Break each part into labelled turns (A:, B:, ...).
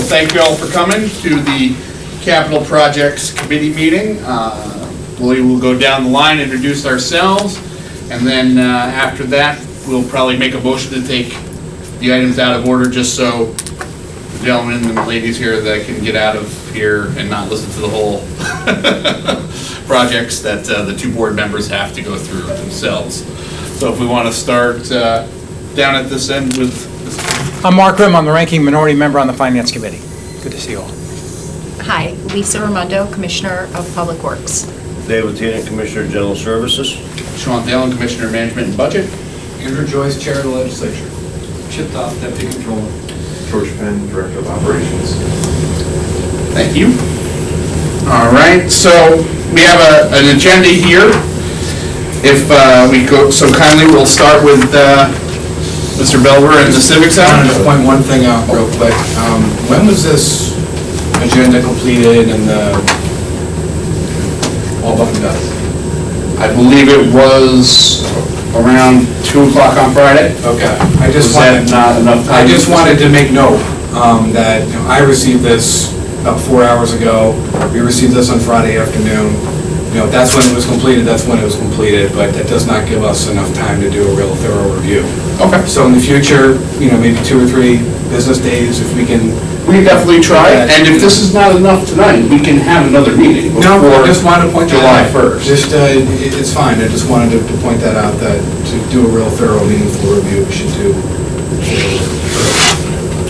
A: thank you all for coming to the Capital Projects Committee meeting. We will go down the line, introduce ourselves, and then after that, we'll probably make a motion to take the items out of order, just so the gentlemen and the ladies here that can get out of here and not listen to the whole projects that the two board members have to go through themselves. So if we want to start down at this end with...
B: I'm Mark Grimm. I'm the ranking minority member on the Finance Committee. Good to see you all.
C: Hi, Lisa Raimondo, Commissioner of Public Works.
D: David Tennant, Commissioner of General Services.
A: Sean Dillon, Commissioner of Management and Budget.
E: Andrew Joyce, Chair of the Legislature. Chip Toth, Deputy Controller. George Penn, Director of Operations.
A: Thank you. All right, so we have an agenda here. If we go so kindly, we'll start with Mr. Belver and the Civic Center.
E: I want to just point one thing out real quick. When was this agenda completed and all buttoned up?
A: I believe it was around 2 o'clock on Friday.
E: Okay.
A: Was that not enough time?
E: I just wanted to make note that I received this about 4 hours ago. We received this on Friday afternoon. That's when it was completed, that's when it was completed, but that does not give us enough time to do a real thorough review.
A: Okay.
E: So in the future, maybe 2 or 3 business days, if we can...
A: We can definitely try it, and if this is not enough tonight, we can have another meeting
E: No,
A: before
E: I just wanted to point that
A: July
E: out.
A: 1st.
E: Just, it's fine, I just wanted to point that out, that to do a real thorough, meaningful review, we should do.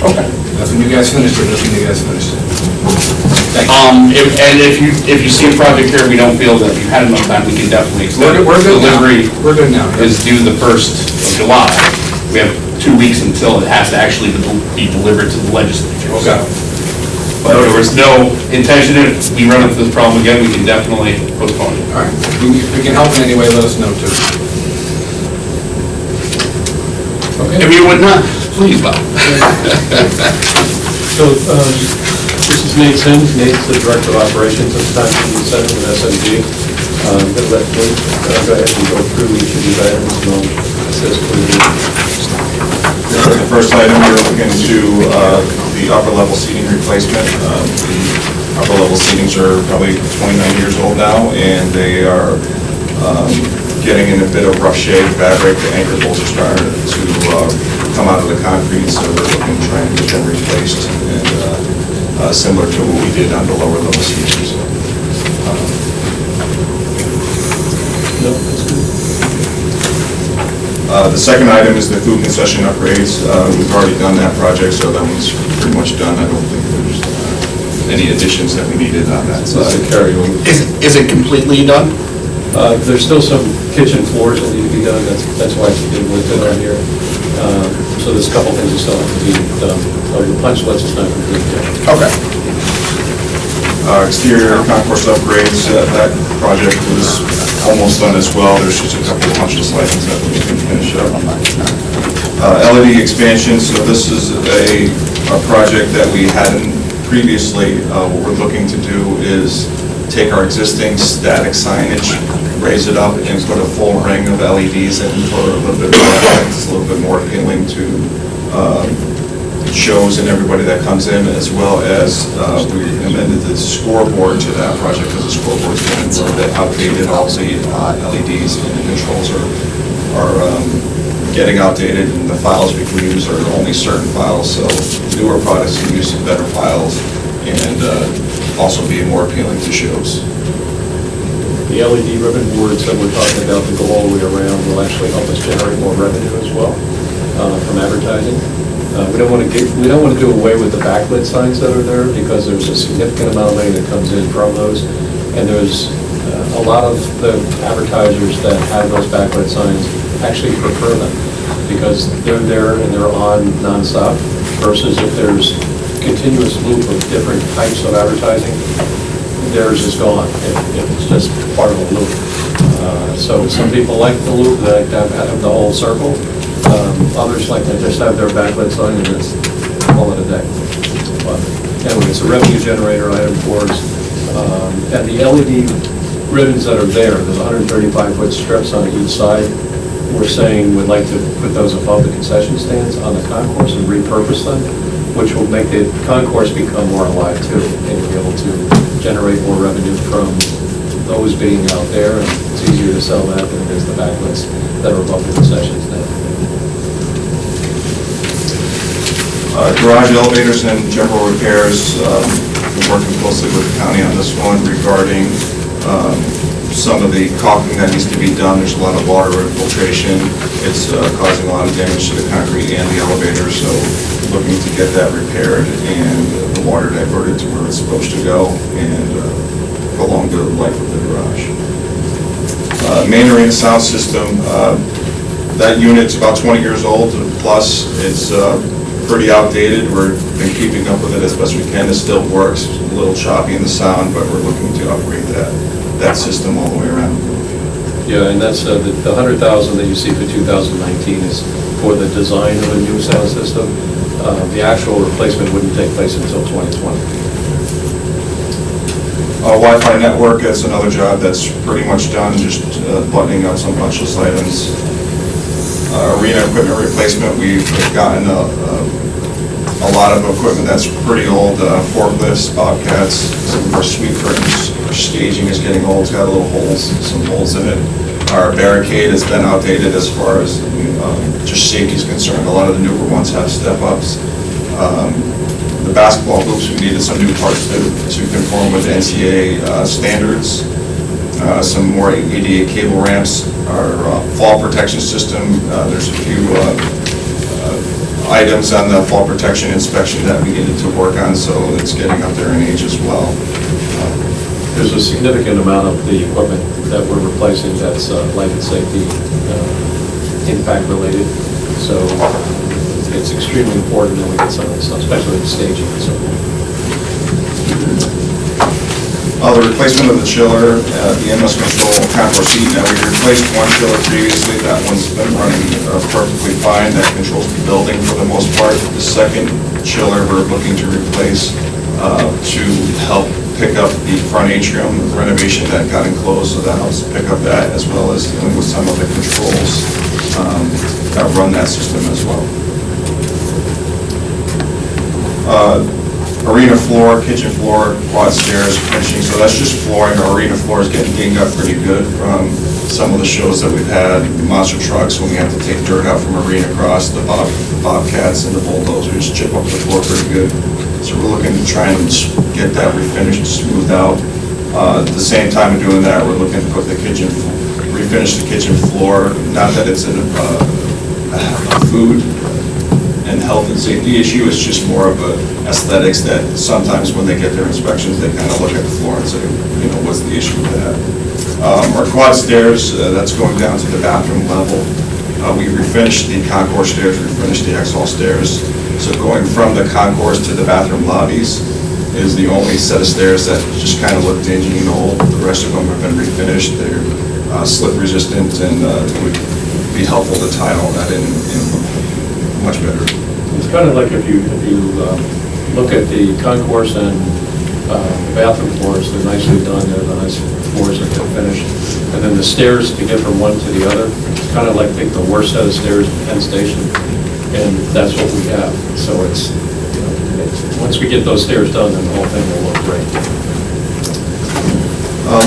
A: Okay.
E: That's when you guys finished it, that's when you guys finished it. Thank you.
A: And if you see a project here, we don't feel that you had enough time, we can definitely extend it.
E: We're good now.
A: Delivery
E: We're good now.
A: is due the 1st of July. We have 2 weeks until it has to actually be delivered to the legislature.
E: Okay.
A: But there was no intention, if we run into this problem again, we can definitely postpone it.
E: All right, if we can help in any way, let us know too.
A: If you would not, please, Bob.
F: So, this is Nate Sims. Nate's the Director of Operations at the Time Center with SMG. I'm going to let Nate go ahead and go through each of these items and I'll assist with you.
G: The first item, we're looking into the upper level seating replacement. The upper level seatings are probably 29 years old now, and they are getting in a bit of rough shape. Fabric, the anchor bolts are starting to come out of the concrete, so we're looking to try and get them replaced, and similar to what we did on the lower level seatings.
F: No, that's good.
G: The second item is the food concession upgrades. We've already done that project, so that one's pretty much done. I don't think there's any additions that we needed on that
F: So
G: side.
F: it's a carryover.
A: Is it completely done?
F: There's still some kitchen floors that need to be done. That's why it's being listed on here. So there's a couple things that still have to be done. The punch list is not complete yet.
A: Okay.
G: Exterior concourse upgrades, that project was almost done as well. There's just a couple of punch list items that we can finish up. LED expansion, so this is a project that we hadn't previously. What we're looking to do is take our existing static signage, raise it up, and put a full ring of LEDs in for a little bit more effect. It's a little bit more appealing to shows and everybody that comes in, as well as we amended the scoreboard to that project because the scoreboard's getting a little bit outdated. All the LEDs and the controls are getting outdated, and the files we can use are only certain files, so newer products can use some better files and also be more appealing to shows.
F: The LED ribbon boards that we're talking about that go all the way around will actually help us generate more revenue as well from advertising. We don't want to do away with the backlit signs that are there because there's a significant amount of money that comes in from those, and there's a lot of the advertisers that have those backlit signs actually prefer them because they're there and they're on nonstop versus if there's continuous loop of different types of advertising, theirs is gone if it's just part of a loop. So some people like the loop, they like to have the whole circle. Others like to just have their backlit sign and it's call it a day. But anyway, it's a revenue generator item for us. And the LED ribbons that are there's 135-foot strips on each side. We're saying we'd like to put those above the concession stands on the concourse and repurpose them. which will make the concourse become more alive too, and be able to generate more revenue from those being out there, and it's easier to sell that than it is the backlets that are above the concessions now.
G: Garage elevators and general repairs, been working closely with the county on this one regarding some of the caulking that needs to be done. There's a lot of water infiltration. It's causing a lot of damage to the concrete and the elevator, so looking to get that repaired and the water diverted to where it's supposed to go and prolong the life of the garage. Main arena sound system, that unit's about 20 years old plus. It's pretty outdated. We've been keeping up with it as best we can. It still works, a little choppy in the sound, but we're looking to upgrade that system all the way around.
F: Yeah, and that's the 100,000 that you see for 2019 is for the design of a new sound system. The actual replacement wouldn't take place until 2020.
G: Wi-Fi network, that's another job that's pretty much done, just buttoning up some punch list items. Arena equipment replacement, we've gotten a lot of equipment that's pretty old, forklifts, bobcats, some of our sweep curtains. Our staging is getting old, it's got little holes, some holes in it. Our barricade has been outdated as far as just safety is concerned. A lot of the newer ones have step-ups. The basketball hoops, we needed some new parts to conform with NCAA standards. Some more ADA cable ramps. Our fall protection system, there's a few items on the fall protection inspection that we needed to work on, so it's getting up there in age as well.
F: There's a significant amount of the equipment that we're replacing that's life and safety impact related. So it's extremely important that we get some of this stuff, especially the staging and so forth.
G: The replacement of the chiller, the MS control concourse heat. Now, we replaced one chiller previously. That one's been running perfectly fine. That controls the building for the most part. The second chiller we're looking to replace to help pick up the front atrium renovation that got enclosed, so that helps pick up that, as well as dealing with some of the controls that run that system as well. Arena floor, kitchen floor, quad stairs, finishing, so that's just flooring. Our arena floor is getting dinged up pretty good from some of the shows that we've had, monster trucks, when we have to take dirt out from arena across, the bobcats and the bulldozers chip up the floor pretty good. So we're looking to try and get that refinished, smoothed out. At the same time of doing that, we're looking to put the kitchen, refinish the kitchen floor. Not that it's a food and health and safety issue, it's just more of a aesthetics that sometimes when they get their inspections, they kind of look at the floor and say, you know, what's the issue with that? Our quad stairs, that's going down to the bathroom level. We refinished the concourse stairs, refinished the X-Hall stairs. So going from the concourse to the bathroom lobbies is the only set of stairs that just kind of look dingy and old. The rest of them have been refinished. They're slip resistant, and it would be helpful to tie all that in much better.
F: It's kind of like if you look at the concourse and bathroom floors, they're nicely done, they're the nice floors that they're finished. And then the stairs to get from one to the other, it's kind of like take the worst set of stairs in Penn Station, and that's what we have. So it's, you know, once we get those stairs done, then the whole thing will look great.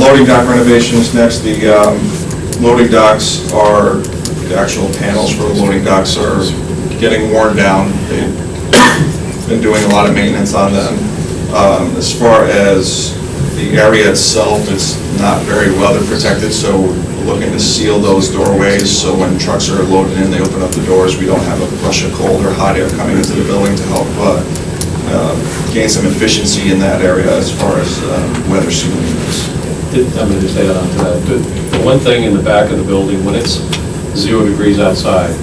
G: Loading dock renovations next. The loading docks are, the actual panels for the loading docks are getting worn down. They've been doing a lot of maintenance on them. As far as the area itself, it's not very weather protected, so we're looking to seal those doorways so when trucks are loaded in, they open up the doors, we don't have a rush of cold or hot air coming into the building to help gain some efficiency in that area as far as weather sealing is.
F: I'm going to just add on to that. The one thing in the back of the building, when it's 0 degrees outside,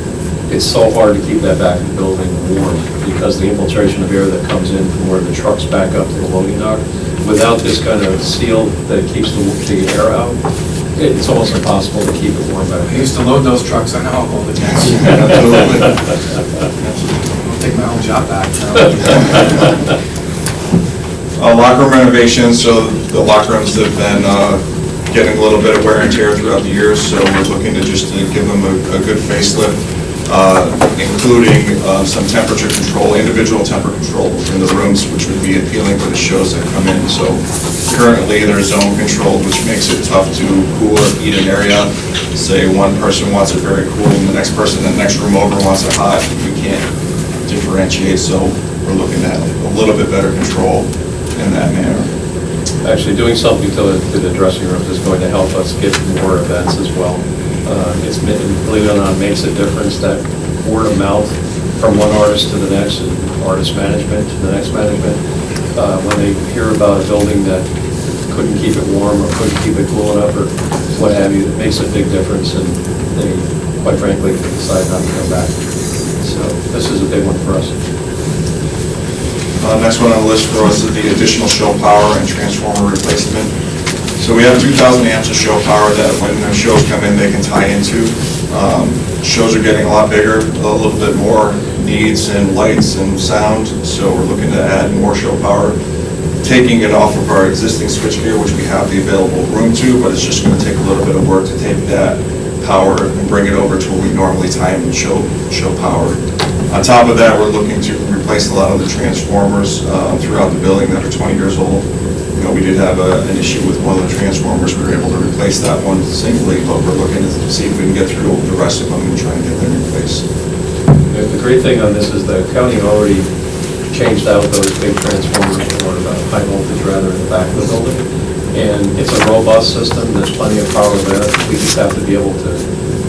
F: it's so hard to keep that back of the building warm because the infiltration of air that comes in from where the trucks back up to the loading dock, without this kind of seal that keeps the air out, it's almost impossible to keep it warm back
E: I
F: there.
E: used to load those trucks, I know all the time.
G: Absolutely.
E: I'll take my own job back.
G: Locker room renovations, so the locker rooms have been getting a little bit of wear and tear throughout the years, so we're looking to just give them a good facelift. including some temperature control, individual temperature control in the rooms, which would be appealing for the shows that come in. So currently, they're zone controlled, which makes it tough to cool or heat an area. Say one person wants it very cool, and the next person in the next room over wants it hot. We can't differentiate, so we're looking at a little bit better control in that manner.
F: Actually, doing something to the dressing rooms is going to help us get more events as well. Believe it or not, makes a difference, that word of mouth from one artist to the next, and artist management to the next management. When they hear about a building that couldn't keep it warm or couldn't keep it cool enough or what have you, it makes a big difference, and they, quite frankly, decide not to come back. So this is a big one for us.
G: Next one on the list for us is the additional show power and transformer replacement. So we have 2,000 amps of show power that when the shows come in, they can tie into. Shows are getting a lot bigger, a little bit more needs and lights and sound, so we're looking to add more show power, taking it off of our existing switchgear, which we have the available room to, but it's just going to take a little bit of work to take that power and bring it over to where we normally tie in show power. On top of that, we're looking to replace a lot of the transformers throughout the building that are 20 years old. You know, we did have an issue with one of the transformers. We were able to replace that one singly, but we're looking to see if we can get through the rest of them and try and get them replaced.
F: The great thing on this is the county already changed out those big transformers for high voltage rather in the back of the building. And it's a robust system, there's plenty of power there. We just have to be able to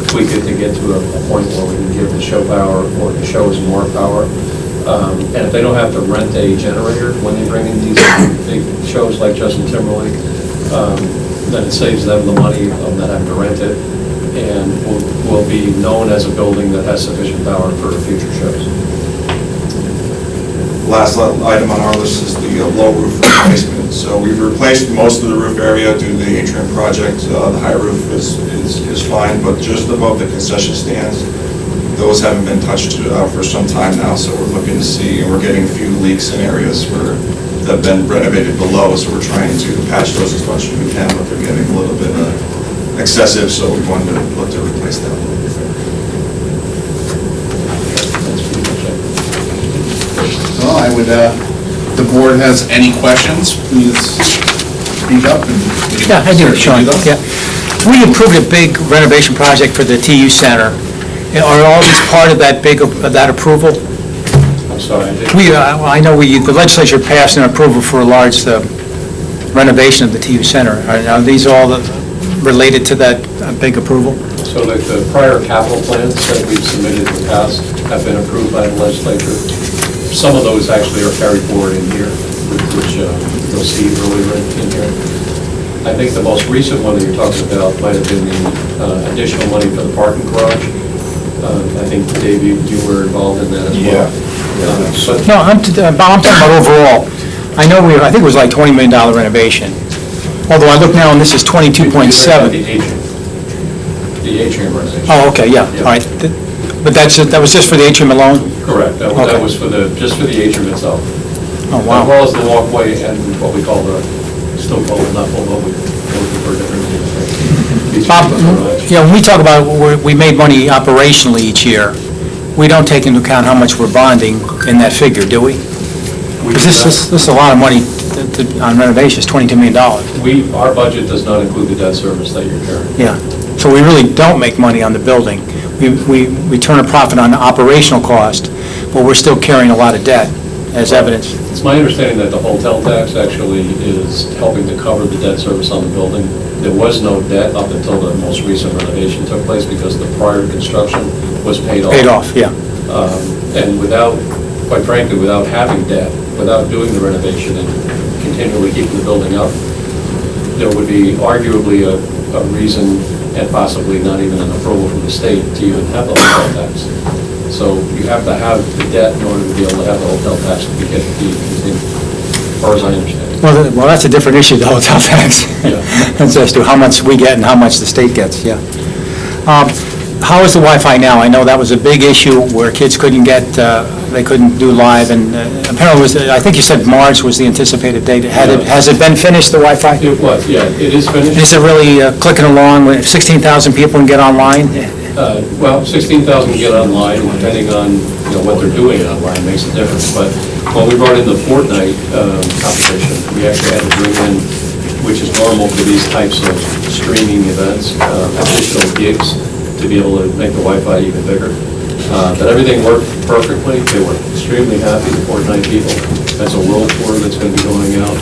F: tweak it to get to a point where we can give the show power or the shows more power. And if they don't have to rent a generator when they bring in these big shows like Justin Timberlake, then it saves them the money of not having to rent it, and will be known as a building that has sufficient power for future shows.
G: Last item on our list is the low roof replacement. So we've replaced most of the roof area due to the atrium project. The high roof is fine, but just above the concession stands, those haven't been touched for some time now, so we're looking to see, and we're getting a few leaks in areas that have been renovated below, so we're trying to patch those as much as we can, but they're getting a little bit excessive, so we wanted to look to replace that.
F: That's pretty much it.
A: Well, I would, if the board has any questions, please speak up.
B: Yeah, I do, Sean, yeah. We approved a big renovation project for the TU Center. Are all these part of that that approval?
F: I'm sorry, I did.
B: I know the legislature passed an approval for a large renovation of the TU Center. Are these all related to that big approval?
F: So the prior capital plans that we've submitted in the past have been approved by the legislature. Some of those actually are carried forward in here, which you'll see earlier in here. I think the most recent one that you're talking about might have been the additional money for the parking garage. I think, Dave, you were involved in that as well.
B: No, I'm talking about overall. I know I think it was like $20 million renovation. Although I look now and this is 22.7.
F: The atrium renovation.
B: Oh, okay, yeah, all right. But that was just for the atrium alone?
F: Correct. That
B: Okay.
F: was just for the atrium itself.
B: Oh,
F: As
B: wow.
F: well as the walkway and what we call still call it, not full, but we're looking for different things.
B: Bob, when we talk about we made money operationally each year, we don't take into account how much we're bonding in that figure, do we? Because this is a lot of money on renovations, $22 million.
F: Our budget does not include the debt service that you're carrying.
B: Yeah, so we really don't make money on the building. We turn a profit on the operational cost, but we're still carrying a lot of debt as evidence.
F: It's my understanding that the hotel tax actually is helping to cover the debt service on the building. There was no debt up until the most recent renovation took place because the prior construction was paid off.
B: Paid off, yeah.
F: And quite frankly, without having debt, without doing the renovation and continually keeping the building up, there would be arguably a reason and possibly not even an approval from the state to even have the hotel tax. So you have to have the debt in order to be able to have the hotel tax to get the continued, as far as I understand.
B: Well, that's a different issue, the hotel tax.
F: Yeah.
B: That's as to how much we get and how much the state gets, yeah. How is the Wi-Fi now? I know that was a big issue where kids couldn't they couldn't do live, and apparently I think you said March was the anticipated date. Has it been finished, the Wi-Fi?
F: It was, yeah, it is finished.
B: Is it really clicking along, 16,000 people can get online?
F: Well, 16,000 get online, depending on, what they're doing online makes a difference. But when we brought in the Fortnite competition, we actually had to bring in, which is normal for these types of streaming events, additional gigs to be able to make the Wi-Fi even bigger. But everything worked perfectly. They were extremely happy, the Fortnite people. That's a world tour that's going to be going out.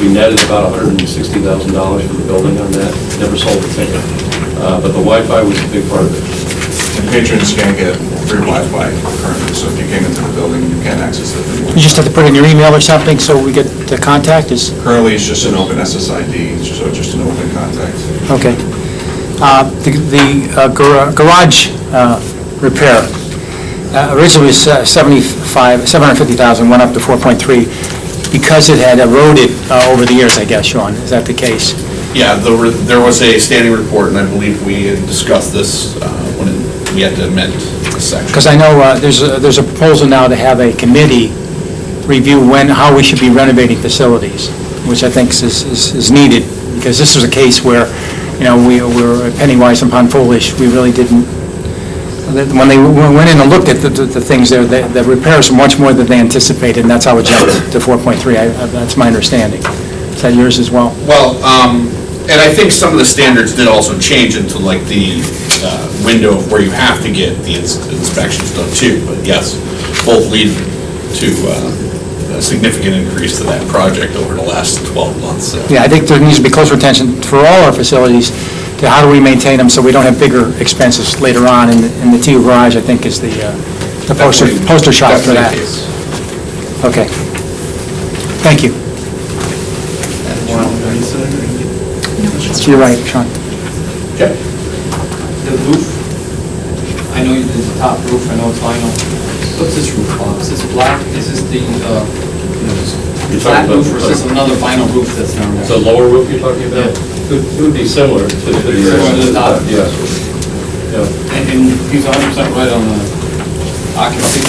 F: We netted about $160,000 for the building on that. Never sold a ticket. But the Wi-Fi was a big part of it.
G: And patrons can get free Wi-Fi currently, so if you came into the building, you can access it.
B: You just have to put in your email or something so we get the contact is,
G: Currently, it's just an open SSID, so just an open contact.
B: okay. Garage repair, originally was 750,000, went up to 4.3 because it had eroded over the years, I guess, Sean. Is that the case?
A: Yeah, there was a standing report, and I believe we had discussed this when we had to amend the section.
B: Because I know there's a proposal now to have a committee review how we should be renovating facilities, which I think is needed, because this was a case where, we were penny wise and pound foolish. We really didn't, when they went in and looked at the things there, the repairs were much more than they anticipated, and that's how it jumped to 4.3. That's my understanding. Is that yours as well?
A: Well, and I think some of the standards did also change into like the window of where you have to get the inspections done too. But yes, both lead to a significant increase to that project over the last 12 months. So.
B: Yeah, I think there needs to be closer attention for all our facilities to how do we maintain them so we don't have bigger expenses later on. And the TU Garage, I think, is the poster shot for that. Okay. Thank you. To your right, Sean.
A: Okay.
H: The roof, I know you did the top roof, I know it's vinyl. What's this roof on? Is this black? Is this the flat
F: talking about-
H: roof, or is this another vinyl roof that's down there?
F: The lower roof you're talking about? It would be similar to the
H: Similar to the top.
F: Yes. Yeah.
H: And he's 100% right on the occupancy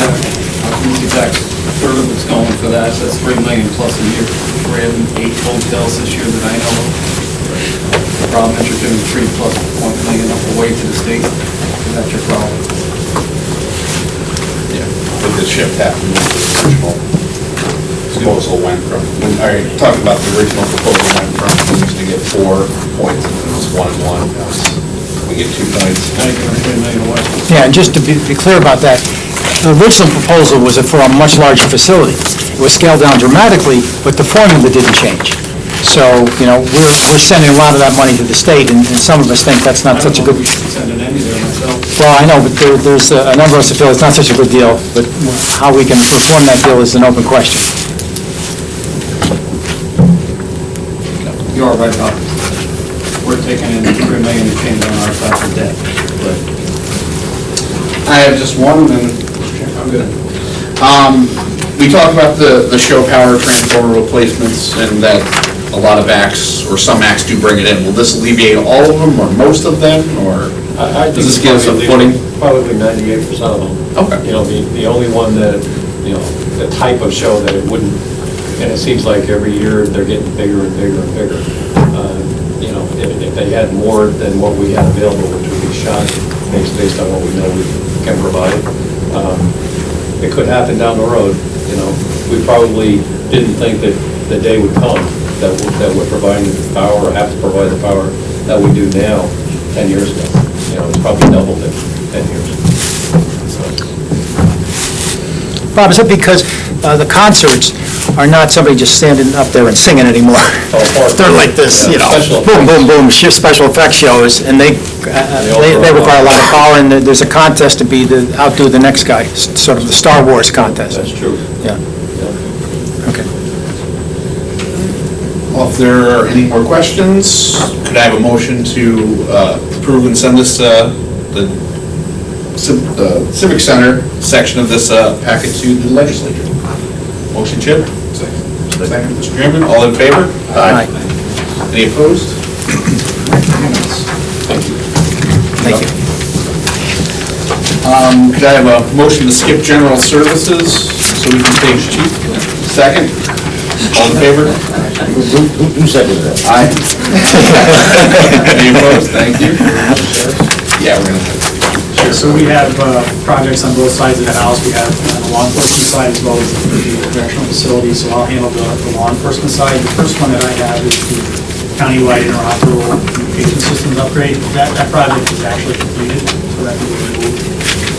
H: tax. Sort of what's going for that, so that's $3 million plus a year. We're having 8 hotels this year that I know of. The problem is you're doing 3 plus $1 million up away to the state, and that's your problem.
A: Yeah, but the shift happened when the original proposal went from, talking about the original proposal went from, we used to get 4 points, and it was 1 and 1. Now we get 2 points.
H: Now you're going to $3 million away.
B: Yeah, and just to be clear about that, the original proposal was for a much larger facility. It was scaled down dramatically, but the formula didn't change. So, we're sending a lot of that money to the state, and some of us think that's not such a good...
H: I don't know if we should be sending any there myself.
B: Well, I know, but there's a number of us that feel it's not such a good deal, but how we can perform that deal is an open question.
H: You are right about it. We're taking in $3 million to change on our side for debt, but
A: I have just one, and I'm good. We talked about the show power transformer replacements, and that a lot of acts, or some acts do bring it in. Will this alleviate all of them, or most of them, or does this give us a footing?
F: Probably 98% of them.
A: Okay.
F: The only one that, the type of show that it wouldn't, and it seems like every year they're getting bigger and bigger and bigger. If they had more than what we had available, which would be shot, based on what we know we can provide, it could happen down the road. We probably didn't think that the day would come that we're providing the power, or have to provide the power that we do now 10 years ago. It's probably doubled in 10 years.
B: Bob, is it because the concerts are not somebody just standing up there and singing anymore? They're like this,
F: Special
B: boom, boom, boom, special effects shows, and they require a lot of power, and there's a contest to outdo the next guy, sort of the Star Wars contest.
F: That's true.
B: Yeah, okay.
A: Well, if there are any more questions, could I have a motion to approve and send this, the Civic Center section of this packet to the legislature? Motion, Chip? Second, Mr. Chairman, all in favor?
B: Aye.
A: Any opposed? Thank you.
B: Thank you.
A: Could I have a motion to skip general services so we can take chief? Second? All in favor?
D: Who seconded that?
A: Aye. Any opposed? Thank you. Yeah, we're gonna.
I: So we have projects on both sides of the house. We have on the law enforcement side as well as the correctional facility, so I'll handle the law enforcement side. The first one that I have is the countywide interoperable communication systems upgrade. That project is actually completed, so that can be removed.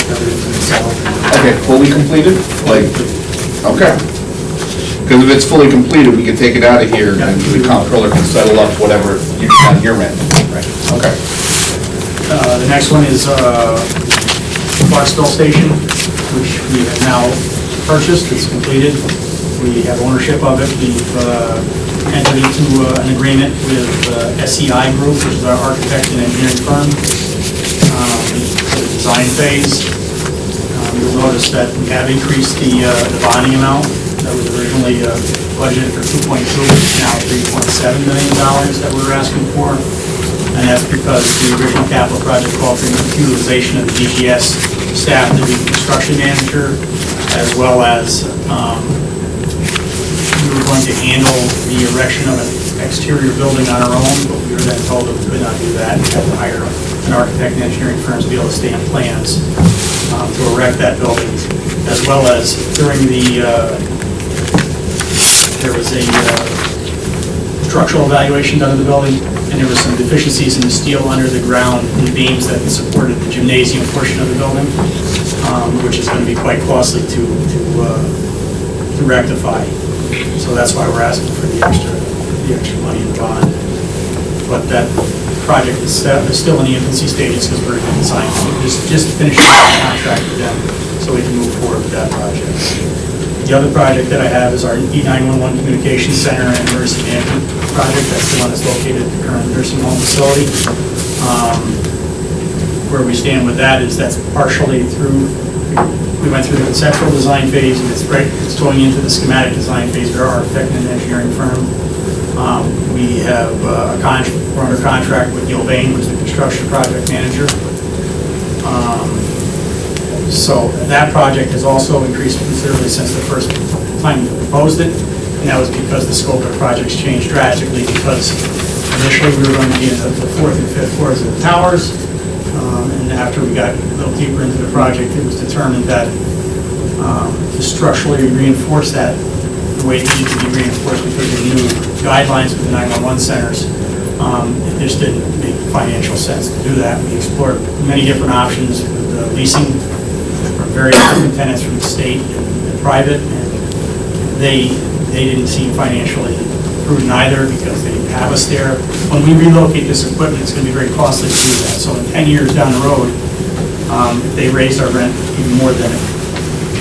I: Everything's installed.
A: Okay, fully completed? Like, okay. Because if it's fully completed, we can take it out of here and the comptroller can settle up whatever you on your end. Right. Okay.
I: The next one is Clarksville Station, which we have now purchased, it's completed. We have ownership of it. We've entered into an agreement with SEI Group, which is our architect and engineering firm, for the design phase. You'll notice that we have increased the bonding amount that was originally budgeted for 2.2, it's now $3.7 million that we're asking for. And that's because the original capital project called for utilization of the DGS staff to be construction manager, as well as we were going to handle the erection of an exterior building on our own, but we were then told that we could not do that. We had to hire an architect and engineering firm to be able to stamp plans to erect that building, as well as during the, there was a structural evaluation done of the building, and there were some deficiencies in the steel under the ground and the beams that supported the gymnasium portion of the building, which is going to be quite costly to rectify. So that's why we're asking for the extra money in the bond. But that project is still in the infancy stages because we're in design. Just finishing the contract with them so we can move forward with that project. The other project that I have is our E911 Communications Center and Emergency Management project. That's the one that's located at the current nursing home facility. Where we stand with that is that's partially through, we went through the conceptual design phase, and it's going into the schematic design phase with our architect and engineering firm. We have we're under contract with Neil Bain, who's the construction project manager. So that project has also increased considerably since the first time we proposed it, and that was because the scope of the projects changed drastically, because initially we were going to be in the fourth and fifth floors of the towers, and after we got a little deeper into the project, it was determined that to structurally reinforce that the way it needed to be reinforced because of the new guidelines with the 911 centers, it just didn't make financial sense to do that. We explored many different options with leasing from various different tenants from the state and private, and they didn't seem financially prudent either because they didn't have us there. When we relocate this equipment, it's going to be very costly to do that. So in 10 years down the road, if they raised our rent even more than it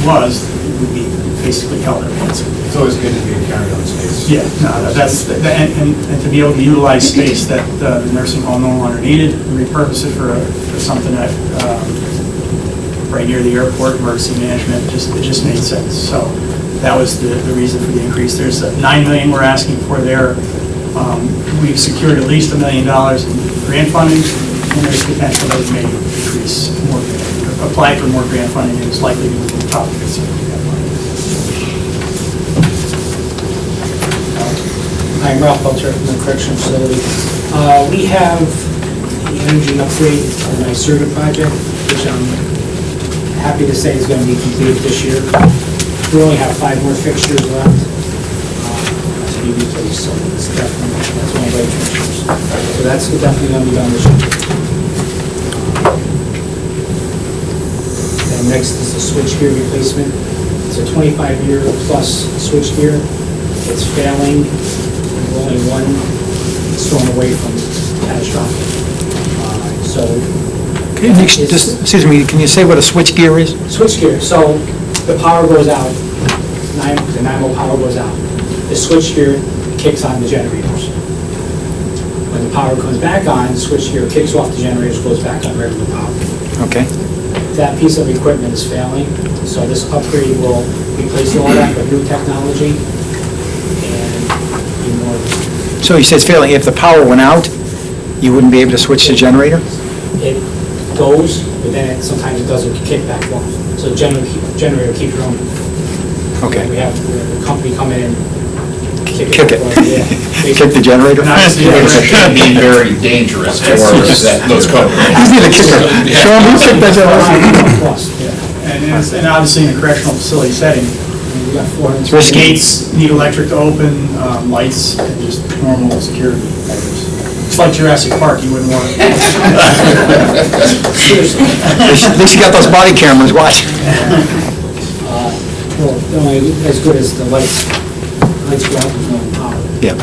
I: was, it would be basically held at ransom.
E: It's always good to be in carry-on space.
I: Yeah, no, and to be able to utilize space that the nursing home no longer needed, and repurpose it for something that, right near the airport, emergency management, it just made sense. So that was the reason for the increase. There's $9 million we're asking for there. We've secured at least $1 million in grant funding, and there's potential that we may increase more, apply for more grant funding, and it's likely to be the top of the grant funding.
J: I'm Ralph Belcher from the correctional facility. We have the energy upgrade on the NYSERDA project, which I'm happy to say is going to be completed this year. We only have 5 more fixtures left to be replaced, so it's definitely, that's one of the fixtures. So that's definitely going to be done this year. And next is the switchgear replacement. It's a 25-year plus switchgear. It's failing. We're only one storm away from catastrophic. So.
B: Okay, next, just, excuse me, can you say what a switchgear is?
J: Switchgear, so the power goes out, the 9-volt power goes out. The switchgear kicks on the generators. When the power comes back on, the switchgear kicks off the generators, goes back on regular power.
B: Okay.
J: That piece of equipment is failing, so this upgrade will replace all that with new technology and be more.
B: So you said it's failing, if the power went out, you wouldn't be able to switch the generator?
J: It goes, but then sometimes it doesn't kick back on. So the generator keeps running.
B: Okay.
J: We have the company come in and
B: Kick it. Kick the generator?
A: Which can be very dangerous for those codes.
B: You need a kicker. Sean, you kick that generator.
J: Plus, yeah.
I: And obviously in a correctional facility setting,
J: We got 400.
B: It's risky.
I: gates need electric to open, lights, and just normal security measures. It's like Jurassic Park, you wouldn't want it.
J: Seriously.
B: At least you got those body cameras watching.
J: Well, they're only as good as the lights. Lights go out, there's no power.
B: Yeah.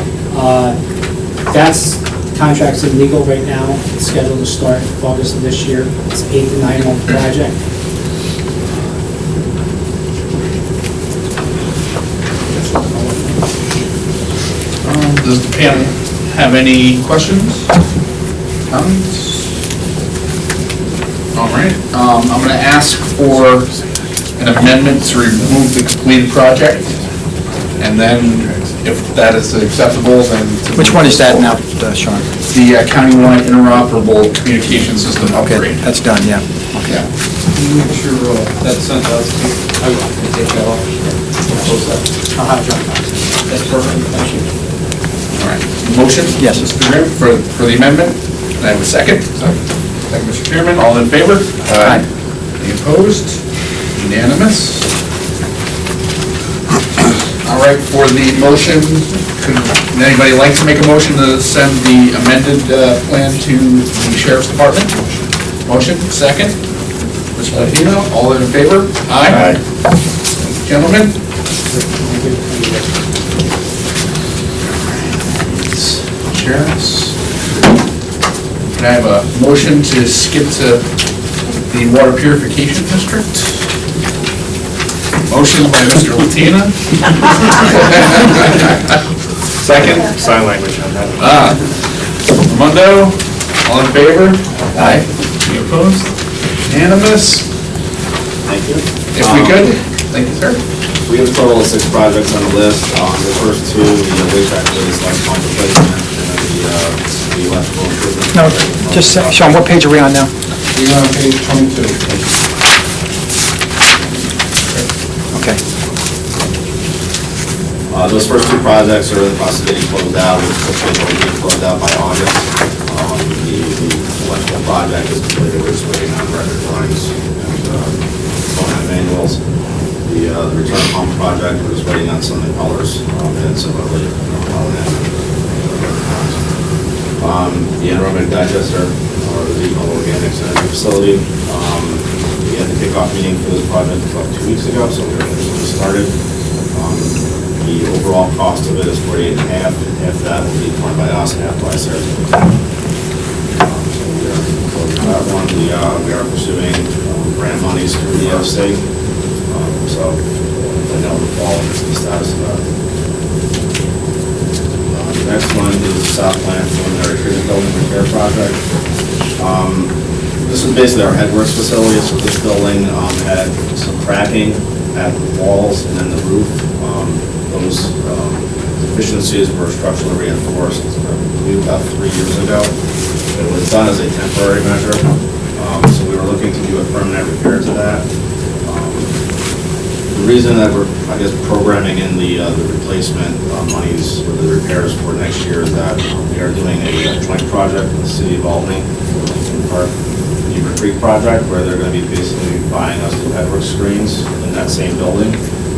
J: That's, contract's illegal right now. It's scheduled to start August of this year. It's an 8 to 9 month project.
A: Does the panel have any questions? Comments? All right, I'm going to ask for an amendment to remove the completed project, and then if that is acceptable, then...
B: Which one is that now, Sean?
A: The countywide interoperable communication system
B: Okay,
A: upgrade.
B: that's done, yeah. Okay.
H: Make sure that's sent out to you. I can take that off. Close that.
I: I'll have John Cox.
H: That's perfect, thank you.
A: All right, motion?
B: Yes.
A: Mr. Grimm, for the amendment. Can I have a second? Second, Mr. Chairman, all in favor?
B: Aye.
A: Any opposed? Unanimous? All right, for the motion, would anybody like to make a motion to send the amended plan to the Sheriff's Department? Motion, second. Mr. Latino, all in favor? Aye. Gentlemen? Sheriff's. Can I have a motion to skip to the water purification district? Motion by Mr. Latina. Second?
D: Sign language on that.
A: Armando, all in favor? Aye. Any opposed? Unanimous?
K: Thank you.
A: If we could, thank you, sir.
K: We have a total of 6 projects on the list. The first 2, the HVAC is like pump replacement, and then the electrical improvement.
B: No, just, Sean, what page are we on now?
E: We're on page 22.
B: Okay.
K: Those first 2 projects are in the process of getting closed out. We're supposed to be closed out by August. The electrical project is completed. We're just waiting on record lines and phone manuals. The return pump project, we're just waiting on some colors and similarly. The anaerobic digester, or the Decol Organics Energy Facility. We had the kickoff meeting for this project about 2 weeks ago, so we're officially started. The overall cost of it is $48.5. Half that will be borne by us, half by Sarasota. So we are closing that one. We are pursuing grant monies through the EFC. So I know the fall is the status of that. The next one is the South Plant Preliminary Treatment Building Repair Project. This is basically our headworks facility. So this building had some cracking at the walls and then the roof. Those deficiencies were structurally reinforced, I believe, about 3 years ago. It was done as a temporary measure. So we were looking to do a permanent repair to that. The reason that we're, I guess, programming in the replacement monies for the repairs for next year is that we are doing a joint project with the city of Albany, the Lincoln Park Beaver Creek project, where they're going to be basically buying us the headwork screens in that same building.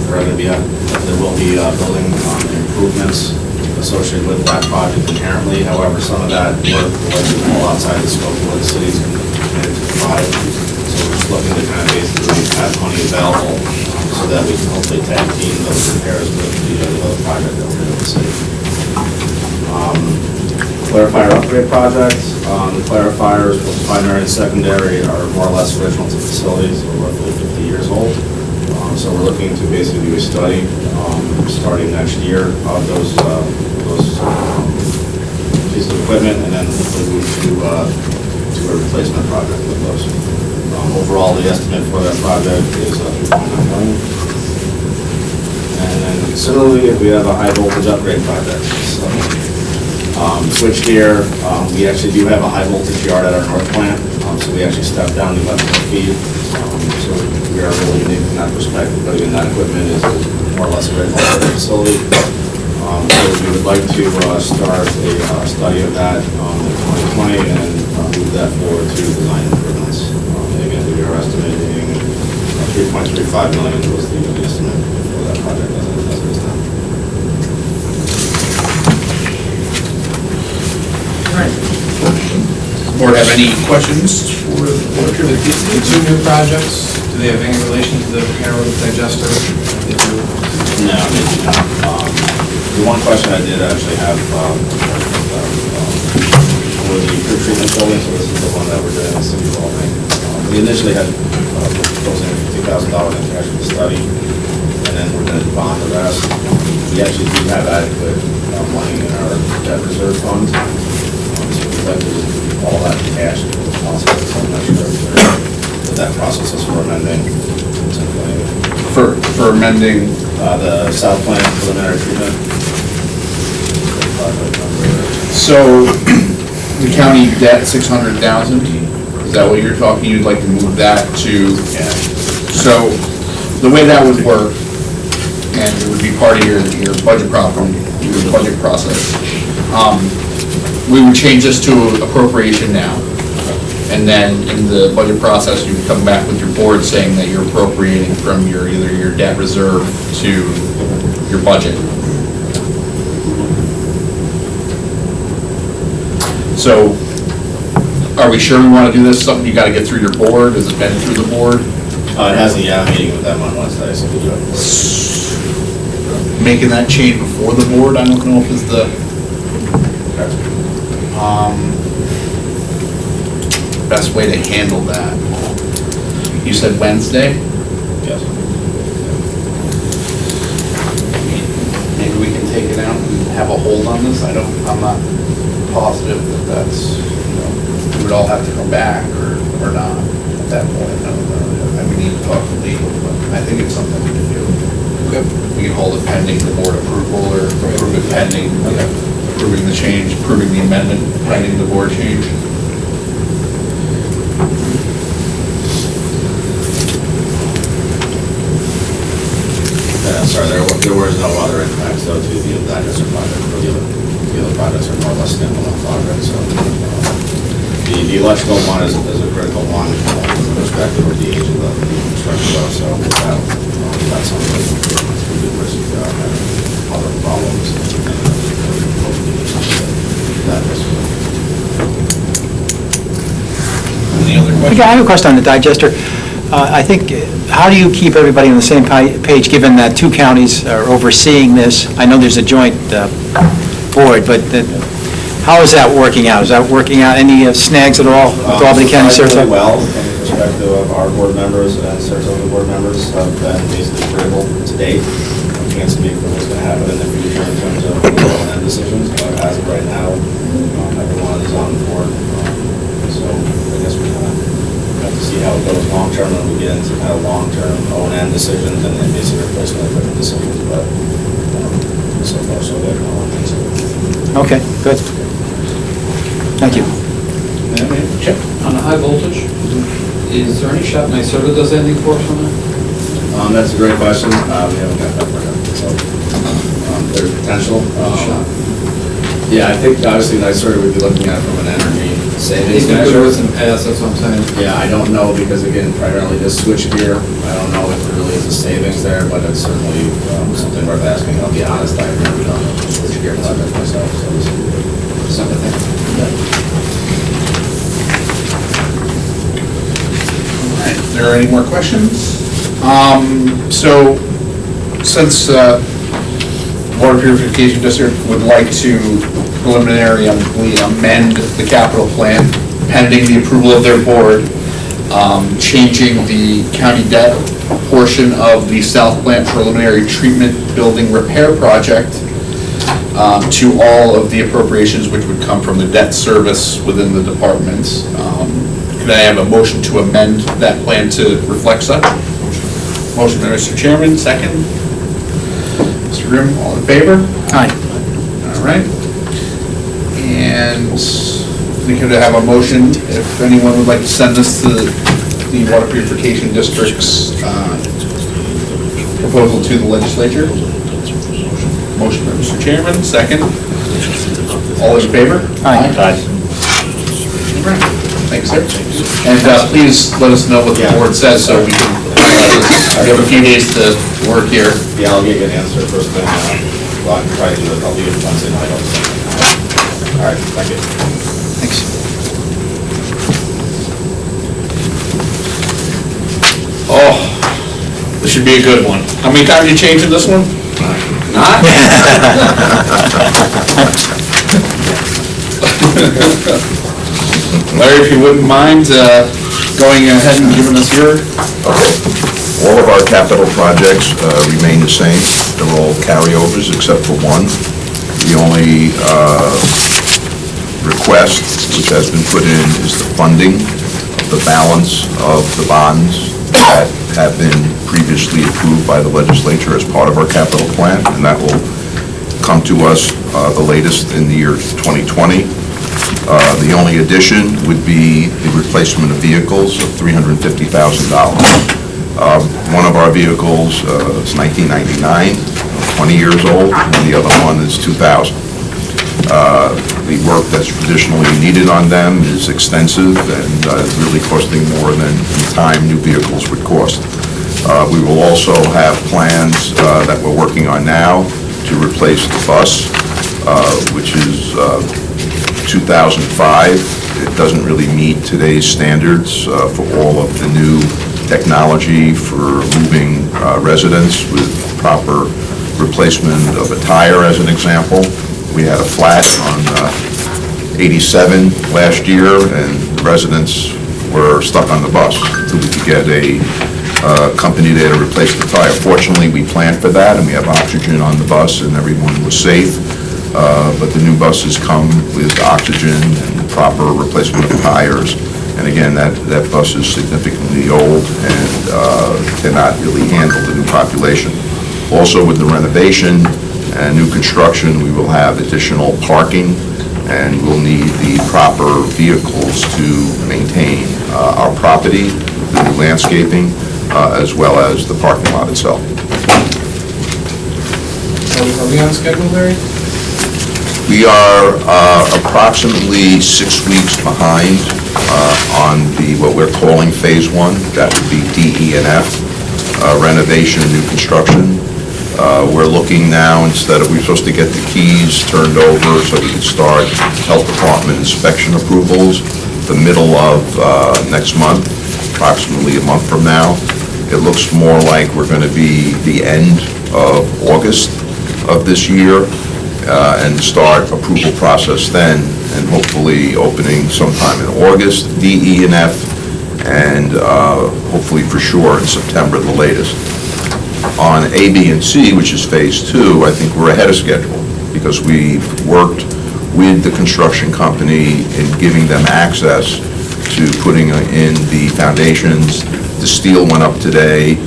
K: There will be building improvements associated with that project inherently. However, some of that work will likely fall outside the scope of what the city's committed to provide. So we're just looking to kind of basically have money available so that we can hopefully tag team those repairs with the other project that we're doing with the city. Clarifier upgrade project. The clarifiers, both primary and secondary, are more or less original to facilities. They're roughly 50 years old. So we're looking to basically do a study starting next year of those pieces of equipment, and then hopefully move to a replacement project with those. Overall, the estimate for that project is $3.9 million. And then similarly, we have a high voltage upgrade project. So, switchgear, we actually do have a high voltage yard at our north plant, so we actually stepped down the electrical feed. So we are really unique from that perspective, but again, that equipment is more or less a very large facility. So we would like to start a study of that in 2020 and move that forward to design improvements. And again, we are estimating $3.35 million was the estimate for that project as it is now.
A: Board have any questions for the board?
E: The two new projects, do they have any relation to the anaerobic digester? They do.
K: No, maybe not. The one question I did actually have for the crew treatment building, so this is the one that we're doing in City Hall. We initially had proposing $50,000 in cash for the study, and then we're going to bond the rest. We actually do have adequate money in our debt reserve fund, so we'd like to do all that in cash if possible. So I'm not sure if that process is for amending.
A: For amending,
K: The South Plant preliminary treatment.
A: so the county debt 600,000, is that what you're talking? You'd like to move that to?
K: Yeah.
A: So the way that would work, and it would be part of your budget problem, your budget process, we would change this to appropriation now. And then in the budget process, you would come back with your board saying that you're appropriating from either your debt reserve to your budget. So are we sure we want to do this? Something you got to get through your board? Has it been through the board?
K: It hasn't yet. I'm meeting with them on Wednesday, so we'll do it.
A: Making that change before the board, I don't know if is the best way to handle that. You said Wednesday?
K: Yes.
A: Maybe we can take it out and have a hold on this. I'm not positive that that's, we would all have to come back or not at that point. I don't know. We need to talk to legal, but I think it's something we can do. We can hold it pending the board approval or approve it pending, approving the change, approving the amendment, pending the board change.
K: Sorry, there was no other impacts though to the digester project, or the other projects are more or less standalone projects, so. The electrical one is a critical one from the perspective of the age of the construction, so that's something we could risk other problems.
A: Any other questions?
B: I have a question on the digester. I think, how do you keep everybody on the same page, given that two counties are overseeing this? I know there's a joint board, but how is that working out? Is that working out? Any snags at all with Albany County Saratoga?
K: Well, from the perspective of our board members and Saratoga board members have been basically agreeable to date. I can't speak for what's going to happen in the future in terms of O&M decisions, but as of right now, everyone is on board. So I guess we kind of have to see how it goes long-term when we get into kind of long-term O&M decisions and then basically replacement equipment decisions, but so far so good.
B: Okay, good. Thank you.
A: Chip?
H: On the high voltage, is there any shot NYSERDA does anything for us on that?
K: That's a great question. We haven't got that far yet, so there's potential. Yeah, I think obviously NYSERDA would be looking at it from an energy savings
H: They've been good
K: measure.
H: with us in the past, that's what I'm saying.
K: Yeah, I don't know, because again, primarily this switch gear, I don't know if there really is a savings there, but it's certainly something worth asking. I'll be honest, I've never done a switch gear project myself, so this is something to think.
A: All right, if there are any more questions? So, since Water Purification District would like to preliminarily amend the capital plan pending the approval of their board, changing the county debt portion of the South Plant Preliminary Treatment Building Repair Project to all of the appropriations which would come from the debt service within the departments. Could I have a motion to amend that plan to reflect such? Motion by Mr. Chairman, second. Mr. Grimm, all in favor?
B: Aye.
A: All right. And we could have a motion, if anyone would like to send this to the Water Purification District's proposal to the legislature. Motion by Mr. Chairman, second. All in favor?
B: Aye.
A: Thanks, sir. And please let us know what the board says so we can, we have a few days to work here.
K: Yeah, I'll get you an answer first thing. Well, I can try to do it, I'll do it Wednesday night. All right, thank you.
B: Thanks.
A: Oh, this should be a good one. How many times are you changing this one? Not? Larry, if you wouldn't mind going ahead and giving us your...
G: Okay. All of our capital projects remain the same. They're all carryovers except for one. The only request which has been put in is the funding of the balance of the bonds that have been previously approved by the legislature as part of our capital plan, and that will come to us the latest in the year 2020. The only addition would be the replacement of vehicles of $350,000. One of our vehicles is 1999, 20 years old, and the other one is 2000. The work that's traditionally needed on them is extensive and really costing more than in time new vehicles would cost. We will also have plans that we're working on now to replace the bus, which is 2005. It doesn't really meet today's standards for all of the new technology for moving residents with proper replacement of a tire, as an example. We had a flat on 87 last year, and the residents were stuck on the bus until we could get a company there to replace the tire. Fortunately, we planned for that, and we have oxygen on the bus, and everyone was safe. But the new buses come with oxygen and proper replacement of tires. And again, that bus is significantly old and cannot really handle the new population. Also, with the renovation and new construction, we will have additional parking, and we'll need the proper vehicles to maintain our property, the new landscaping, as well as the parking lot itself.
E: Are we on schedule, Larry?
G: We are approximately 6 weeks behind on what we're calling Phase 1. That would be DE&F, renovation and new construction. We're looking now, we're supposed to get the keys turned over so we can start health department inspection approvals the middle of next month, approximately a month from now. It looks more like we're going to be the end of August of this year, and start approval process then, and hopefully opening sometime in August, DE&F, and hopefully for sure in September, the latest. On A, B, and C, which is Phase 2, I think we're ahead of schedule, because we've worked with the construction company in giving them access to putting in the foundations. The steel went up today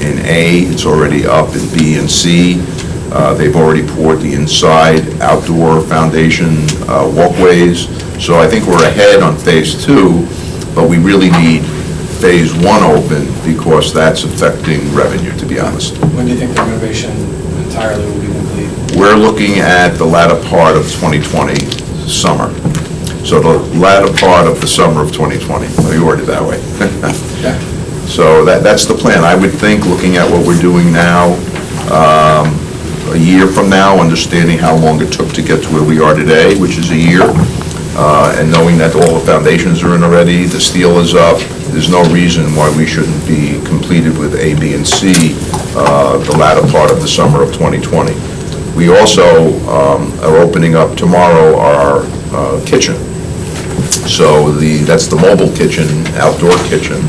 G: in A, it's already up in B and C. They've already poured the inside outdoor foundation walkways. So I think we're ahead on Phase 2, but we really need Phase 1 open because that's affecting revenue, to be honest.
E: When do you think the renovation entirely will be complete?
G: We're looking at the latter part of 2020, summer. So the latter part of the summer of 2020, let me word it that way.
E: Yeah.
G: So that's the plan. I would think, looking at what we're doing now, a year from now, understanding how long it took to get to where we are today, which is a year, and knowing that all the foundations are in already, the steel is up, there's no reason why we shouldn't be completed with A, B, and C the latter part of the summer of 2020. We also are opening up tomorrow our kitchen. So that's the mobile kitchen, outdoor kitchen,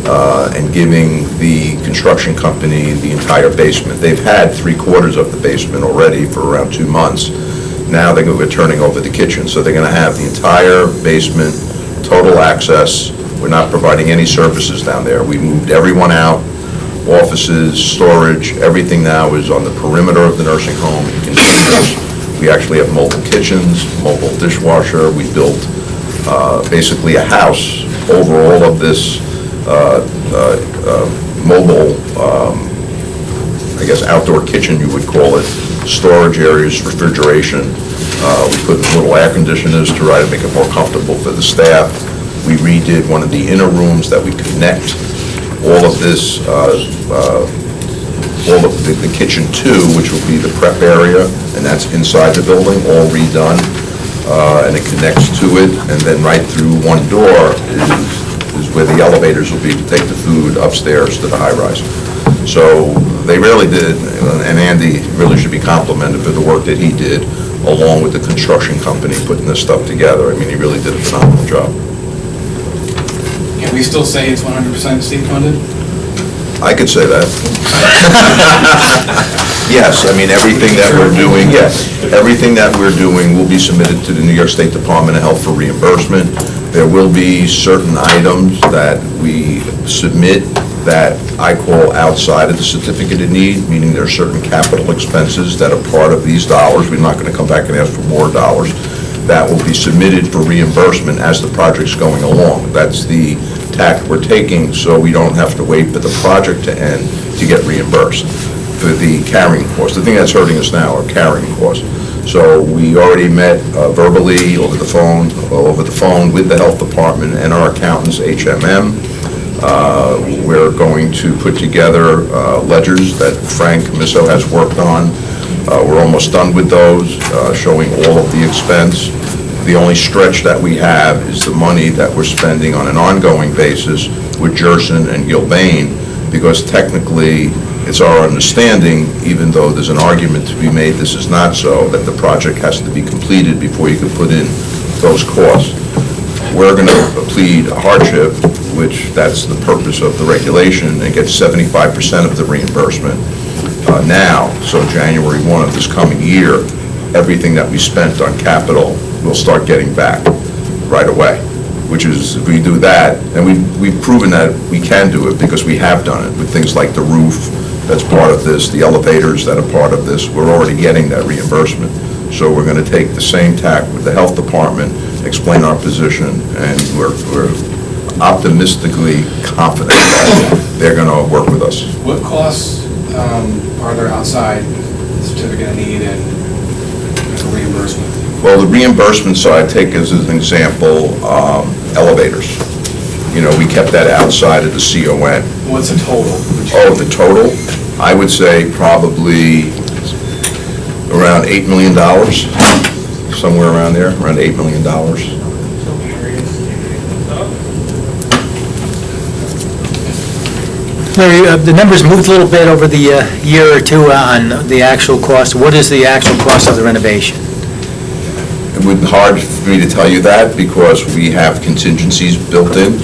G: and giving the construction company the entire basement. They've had 3/4 of the basement already for around 2 months. Now we're turning over the kitchen, so they're going to have the entire basement, total access. We're not providing any services down there. We moved everyone out, offices, storage, everything now is on the perimeter of the nursing home in containers. We actually have mobile kitchens, mobile dishwasher. We built basically a house over all of this mobile
L: I guess, outdoor kitchen, you would call it, storage areas, refrigeration. We put in little air conditioners to try to make it more comfortable for the staff. We redid one of the inner rooms that we connect all of this, all of the kitchen too, which will be the prep area, and that's inside the building, all redone. And it connects to it, and then right through one door is where the elevators will be to take the food upstairs to the high-rise. So they really did, and Andy really should be complimented for the work that he did, along with the construction company putting this stuff together. I mean, he really did a phenomenal job.
E: Can we still say it's 100% state funded?
L: I could say that. Yes, I mean, everything that we're doing, yes, everything that we're doing will be submitted to the New York State Department of Health for reimbursement. There will be certain items that we submit that I call outside of the certificate of need, meaning there are certain capital expenses that are part of these dollars. We're not going to come back and ask for more dollars. That will be submitted for reimbursement as the project's going along. That's the tack we're taking, so we don't have to wait for the project to end to get reimbursed for the carrying costs. The thing that's hurting us now are carrying costs. So we already met verbally over the phone with the health department and our accountants, HMM. We're going to put together ledgers that Frank Misso has worked on. We're almost done with those, showing all of the expense. The only stretch that we have is the money that we're spending on an ongoing basis with Jerson and Gilbane, because technically it's our understanding, even though there's an argument to be made this is not so, that the project has to be completed before you can put in those costs. We're going to plead hardship, which that's the purpose of the regulation, and get 75% of the reimbursement now. So January 1 of this coming year, everything that we spent on capital we'll start getting back right away, which is, if we do that, and we've proven that we can do it because we have done it with things like the roof that's part of this, the elevators that are part of this. We're already getting that reimbursement. So we're going to take the same tack with the health department, explain our position, and we're optimistically confident that they're going to work with us.
E: What costs are there outside the certificate of need and reimbursement?
L: Well, the reimbursement side, take as an example, elevators. You know, we kept that outside of the CON.
E: What's the total?
L: Oh, the total? I would say probably around $8 million, somewhere around there, around $8 million.
B: Larry, the numbers moved a little bit over the year or two on the actual cost. What is the actual cost of the renovation?
L: It would be hard for me to tell you that because we have contingencies built in,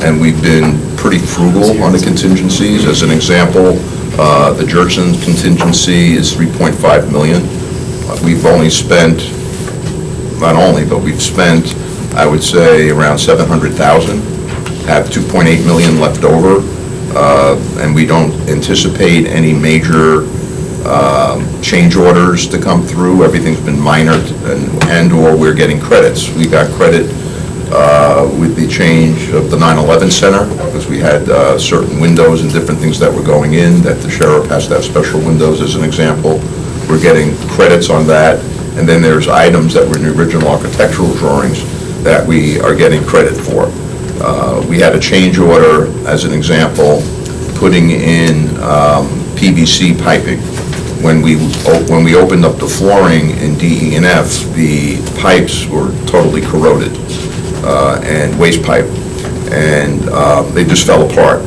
L: and we've been pretty frugal on the contingencies. As an example, the Jerson contingency is $3.5 million. We've only spent, not only, but we've spent, I would say, around $700,000, have $2.8 million left over, and we don't anticipate any major change orders to come through. Everything's been minor, and/or we're getting credits. We got credit with the change of the 9/11 center, because we had certain windows and different things that were going in, that the sheriff has to have special windows, as an example. We're getting credits on that. And then there's items that were in the original architectural drawings that we are getting credit for. We had a change order, as an example, putting in PVC piping. When we opened up the flooring in DE and F, the pipes were totally corroded, and waste pipe, and they just fell apart.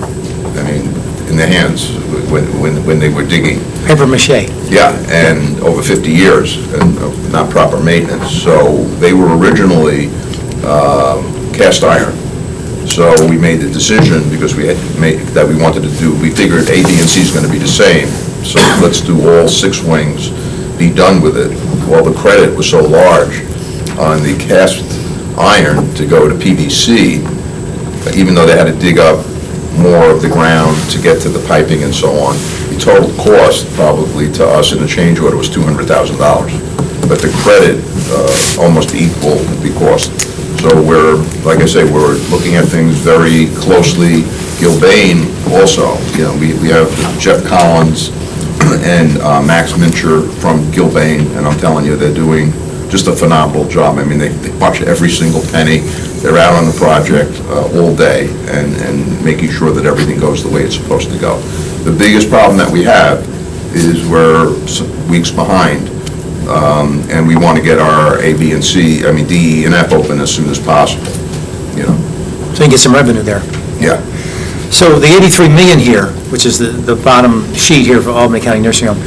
L: I mean, in their hands when they were digging.
B: Paper mache.
L: Yeah, and over 50 years, and not proper maintenance. So they were originally cast iron. So we made the decision, because we had made, that we wanted to do, we figured A, B, and C is going to be the same. So let's do all 6 wings, be done with it. Well, the credit was so large on the cast iron to go to PVC, even though they had to dig up more of the ground to get to the piping and so on. The total cost probably to us in the change order was $200,000. But the credit almost equaled the cost. So we're, like I say, we're looking at things very closely. Gilbane also, you know, we have Jeff Collins and Max Mincher from Gilbane, and I'm telling you, they're doing just a phenomenal job. I mean, they watch every single penny. They're out on the project all day and making sure that everything goes the way it's supposed to go. The biggest problem that we have is we're weeks behind, and we want to get our A, B, and C, I mean, D, E, and F open as soon as possible, you know?
B: So you can get some revenue there.
L: Yeah.
B: So the 83 million here, which is the bottom sheet here for Albany County Nursing Home,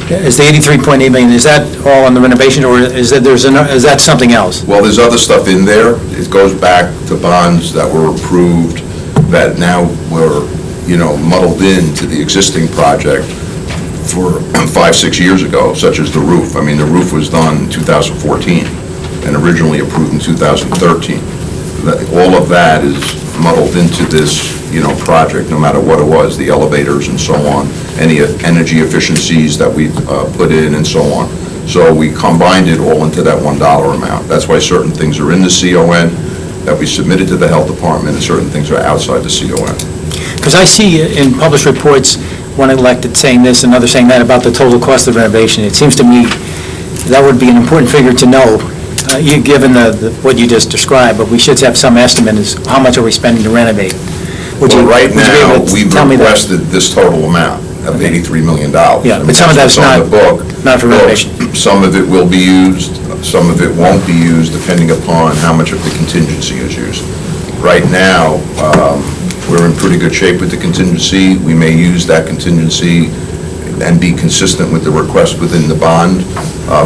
B: is the 83.8 million, is that all on the renovation, or is that something else?
L: Well, there's other stuff in there. It goes back to bonds that were approved that now were, you know, muddled into the existing project for 5-6 years ago, such as the roof. I mean, the roof was done in 2014 and originally approved in 2013. All of that is muddled into this, you know, project, no matter what it was, the elevators and so on, any energy efficiencies that we put in and so on. So we combined it all into that $1 amount. That's why certain things are in the CON that we submitted to the health department, and certain things are outside the CON.
B: Because I see in published reports, one elected saying this, another saying that about the total cost of renovation. It seems to me that would be an important figure to know, given what you just described, but we should have some estimate as how much are we spending to renovate.
L: Well, right now, we've
B: tell me that?
L: requested this total amount of $83 million.
B: Yeah, but some of that's
L: on the book.
B: not for renovation.
L: Some of it will be used, some of it won't be used, depending upon how much of the contingency is used. Right now, we're in pretty good shape with the contingency. We may use that contingency and be consistent with the request within the bond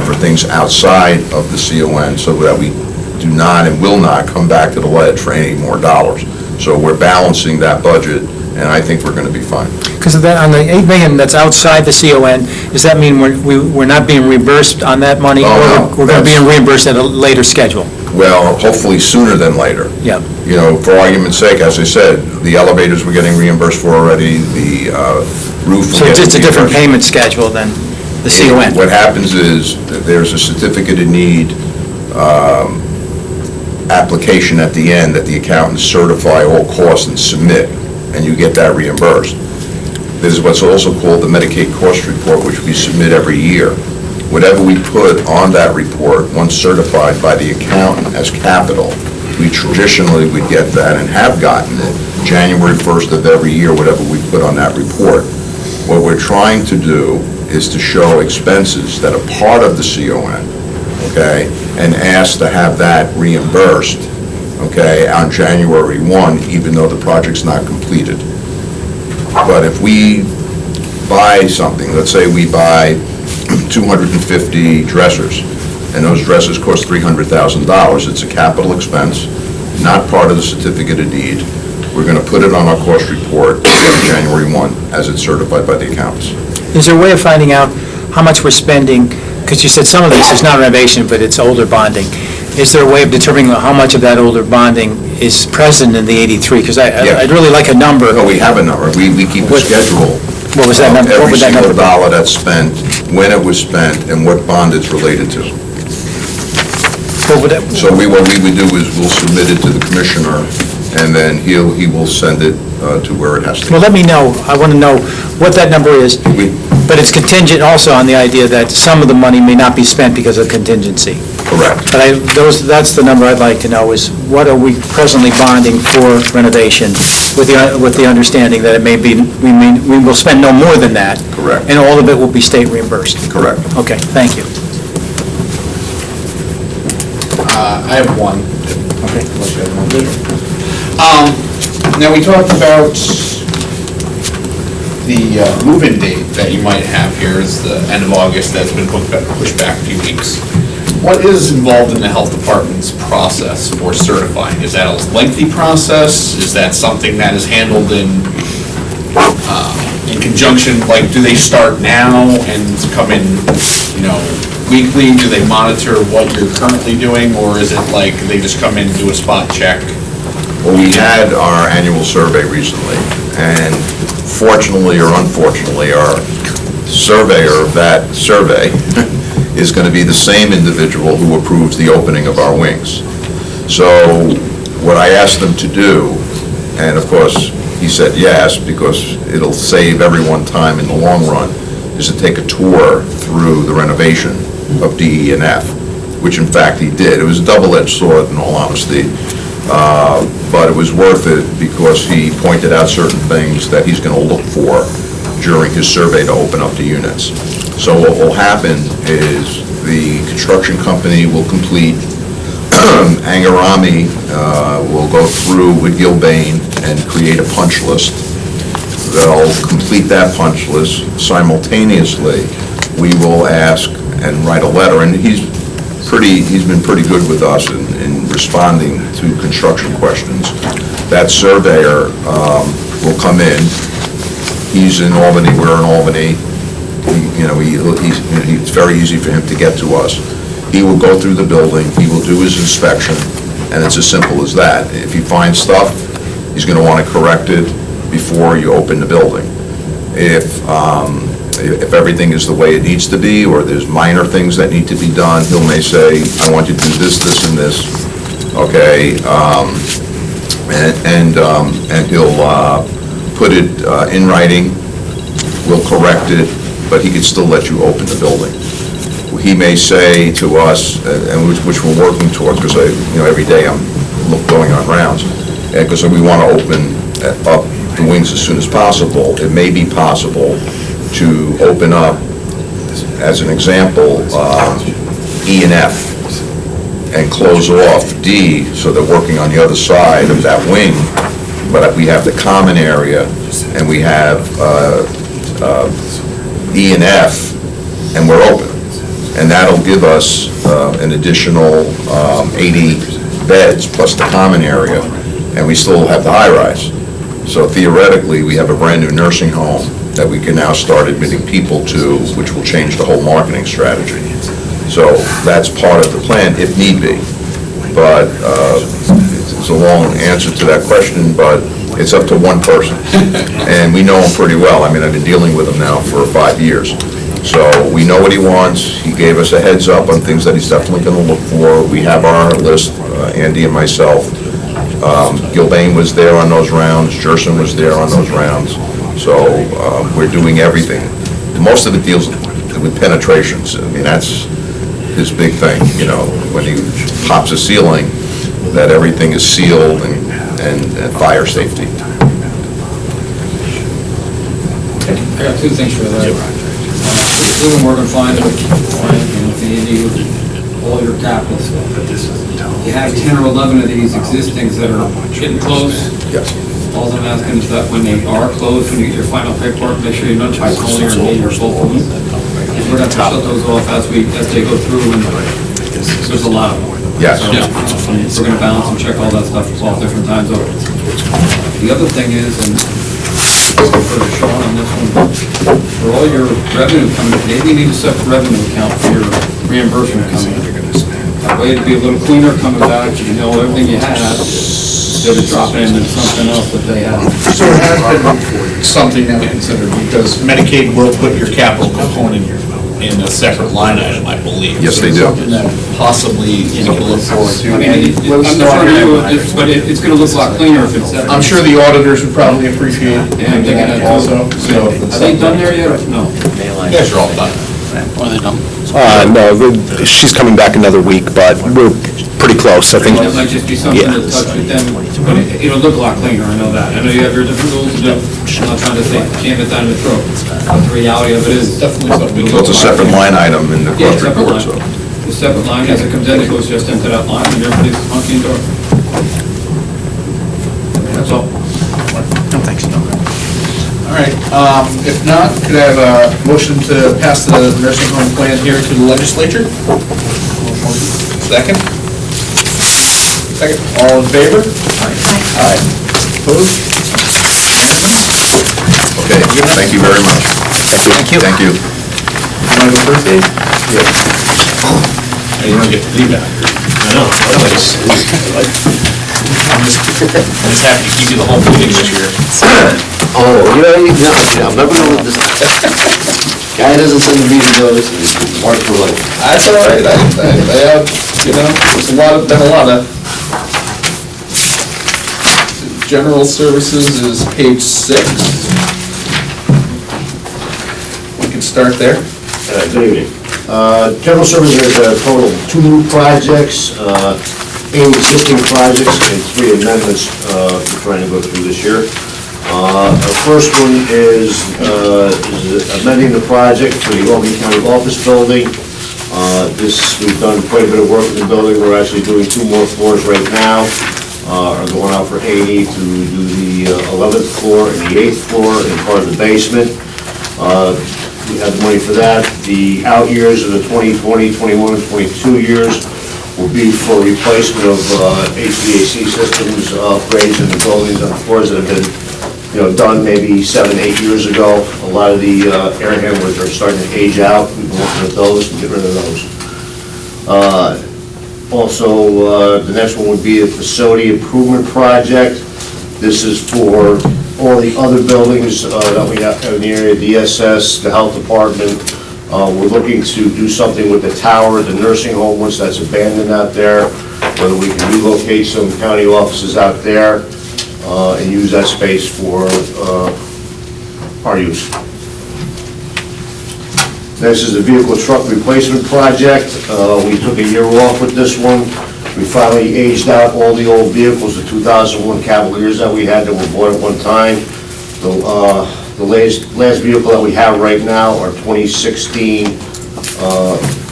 L: for things outside of the CON, so that we do not and will not come back to the ledge for any more dollars. So we're balancing that budget, and I think we're going to be fine.
B: Because on the 8 million that's outside the CON, does that mean we're not being reimbursed on that money?
L: Oh, no,
B: or we're going to be reimbursed at a later schedule?
L: Well, hopefully sooner than later.
B: Yeah.
L: You know, for argument's sake, as I said, the elevators we're getting reimbursed for already, the roof.
B: So it's just a different payment schedule than the CON?
L: What happens is, that there's a certificate of need application at the end that the accountants certify all costs and submit, and you get that reimbursed. This is what's also called the Medicaid cost report, which we submit every year. Whatever we put on that report, once certified by the accountant as capital, we traditionally would get that and have gotten it January 1st of every year, whatever we put on that report. What we're trying to do is to show expenses that are part of the CON, okay, and ask to have that reimbursed, okay, on January 1, even though the project's not completed. But if we buy something, let's say we buy 250 dressers, and those dressers cost $300,000, it's a capital expense, not part of the certificate of need. We're going to put it on our cost report January 1, as it's certified by the accountants.
B: Is there a way of finding out how much we're spending? Because you said some of this is not renovation, but it's older bonding. Is there a way of determining how much of that older bonding is present in the 83? Because I'd really like a number.
L: No, we have a number. We keep a schedule.
B: What was that number?
L: Every single dollar that's spent, when it was spent, and what bond it's related to. So what we would do is we'll submit it to the commissioner, and then he will send it to where it has to go.
B: Well, let me know. I want to know what that number is. But it's contingent also on the idea that some of the money may not be spent because of contingency.
L: Correct.
B: But that's the number I'd like to know, is what are we presently bonding for renovation, with the understanding that it may be, we will spend no more than that.
L: Correct.
B: And all of it will be state reimbursed.
L: Correct.
B: Okay, thank you.
A: I have one.
B: Okay.
A: Now, we talked about the move-in date that you might have here is the end of August. That's been pushed back a few weeks. What is involved in the health department's process for certifying? Is that a lengthy process? Is that something that is handled in conjunction? Like, do they start now and come in, weekly? Do they monitor what you're currently doing, or is it like they just come in and do a spot check?
L: Well, we had our annual survey recently, and fortunately or unfortunately, our surveyor of that survey is going to be the same individual who approves the opening of our wings. So what I asked them to do, and of course he said yes, because it'll save everyone time in the long run, is to take a tour through the renovation of DE and F, which in fact he did. It was a double-edged sword, in all honesty, but it was worth it because he pointed out certain things that he's going to look for during his survey to open up the units. So what will happen is the construction company will complete, Angarami will go through with Gilbane and create a punch list. They'll complete that punch list. Simultaneously, we will ask and write a letter, and he's been pretty good with us in responding to construction questions. That surveyor will come in. He's in Albany, we're in Albany. It's very easy for him to get to us. He will go through the building, he will do his inspection, and it's as simple as that. If he finds stuff, he's going to want to correct it before you open the building. If everything is the way it needs to be, or there's minor things that need to be done, he'll may say, I want you to do this, this, and this, okay? And he'll put it in writing, we'll correct it, but he can still let you open the building. He may say to us, and which we're working towards, because every day I'm going on rounds, because we want to open up the wings as soon as possible. It may be possible to open up, as an example, E and F, and close off D, so they're working on the other side of that wing, but we have the common area, and we have E and F, and we're open. And that'll give us an additional 80 beds plus the common area, and we still have the high-rise. So theoretically, we have a brand-new nursing home that we can now start admitting people to, which will change the whole marketing strategy. So that's part of the plan, if need be. But it's a long answer to that question, but it's up to one person. And we know him pretty well. I mean, I've been dealing with him now for 5 years. So we know what he wants. He gave us a heads up on things that he's definitely going to look for. We have our list, Andy and myself. Gilbane was there on those rounds. Jerson was there on those rounds. So we're doing everything. Most of it deals with penetrations. I mean, that's his big thing, when he pops a ceiling, that everything is sealed and fire safety.
H: I got two things for that. Assuming we're gonna find Andy, all your capital stuff. You have 10 or 11 of these existings that are getting close.
L: Yes.
H: All I'm asking is that when they are closed, when you get your final paperwork, make sure you notify Coley or me or both of them. Because we're gonna have to shut those off as they go through, and there's a lot of them.
L: Yes.
H: So, we're gonna balance and check all that stuff at 12 different times over. The other thing is, and for Sean on this one, for all your revenue coming, maybe you need a separate revenue account for your reimbursement coming. That way it'd be a little cleaner coming back, you know everything you had, instead of dropping into something else that they have.
A: So it has been something that we considered, because Medicaid will put your capital component in a separate line item, I believe.
L: Yes, they do.
A: Something that possibly you can look forward to.
H: I mean, I'm not trying to, but it's gonna look a lot cleaner if it's.
A: I'm sure the auditors would probably appreciate
H: Yeah, I'm thinking that
A: also. So,
H: Are they done there yet? No.
A: yes, you're all done.
M: No, she's coming back another week, but we're pretty close, I think.
H: That might just be something to touch with them, but it'll look a lot cleaner, I know that. I know you have your different rules, I'm not trying to say jam it down the throat. But the reality of it is.
A: Definitely something.
L: So it's a separate line item in the
H: Yeah,
L: clerk's
H: separate
L: report,
H: line.
L: so.
H: The separate line, as it comes in, it goes just into that line, and everybody's hunky and door. That's all.
A: All right, if not, could I have a motion to pass the nursing home plan here to the legislature? Second? Second, all in favor? Aye. Opposed?
L: Okay, thank you very much. Thank you. Thank you.
A: You want to go first, Dave?
F: You don't get to leave out here. I know. I'm just happy to keep you the whole meeting this year.
N: Oh, I'm never gonna, this guy doesn't send the meeting notice, and mark for life.
A: That's all right, I have, there's been a lot of. General services is page 6. We can start there.
N: Good evening. General Services has a total of 2 new projects, 8 existing projects, and 3 amendments we're trying to go through this year. The first one is amending the project for the Albany County Office Building. We've done quite a bit of work in the building. We're actually doing 2 more floors right now. Are going out for 80 to do the 11th floor and the 8th floor and part of the basement. We have the money for that. The out years of the 2020, 21, and 22 years will be for replacement of HVAC systems, upgrades in the buildings on floors that have been, done maybe 7, 8 years ago. A lot of the air handlers are starting to age out. We've been working with those and get rid of those. Also, the next one would be a facility improvement project. This is for all the other buildings that we have in the area, DSS, the health department. We're looking to do something with the tower, the nursing home once that's abandoned out there, whether we can relocate some county offices out there and use that space for our use. Next is the vehicle truck replacement project. We took a year off with this one. We finally aged out all the old vehicles, the 2001 Cavaliers that we had that were bought at one time. The last vehicle that we have right now are 2016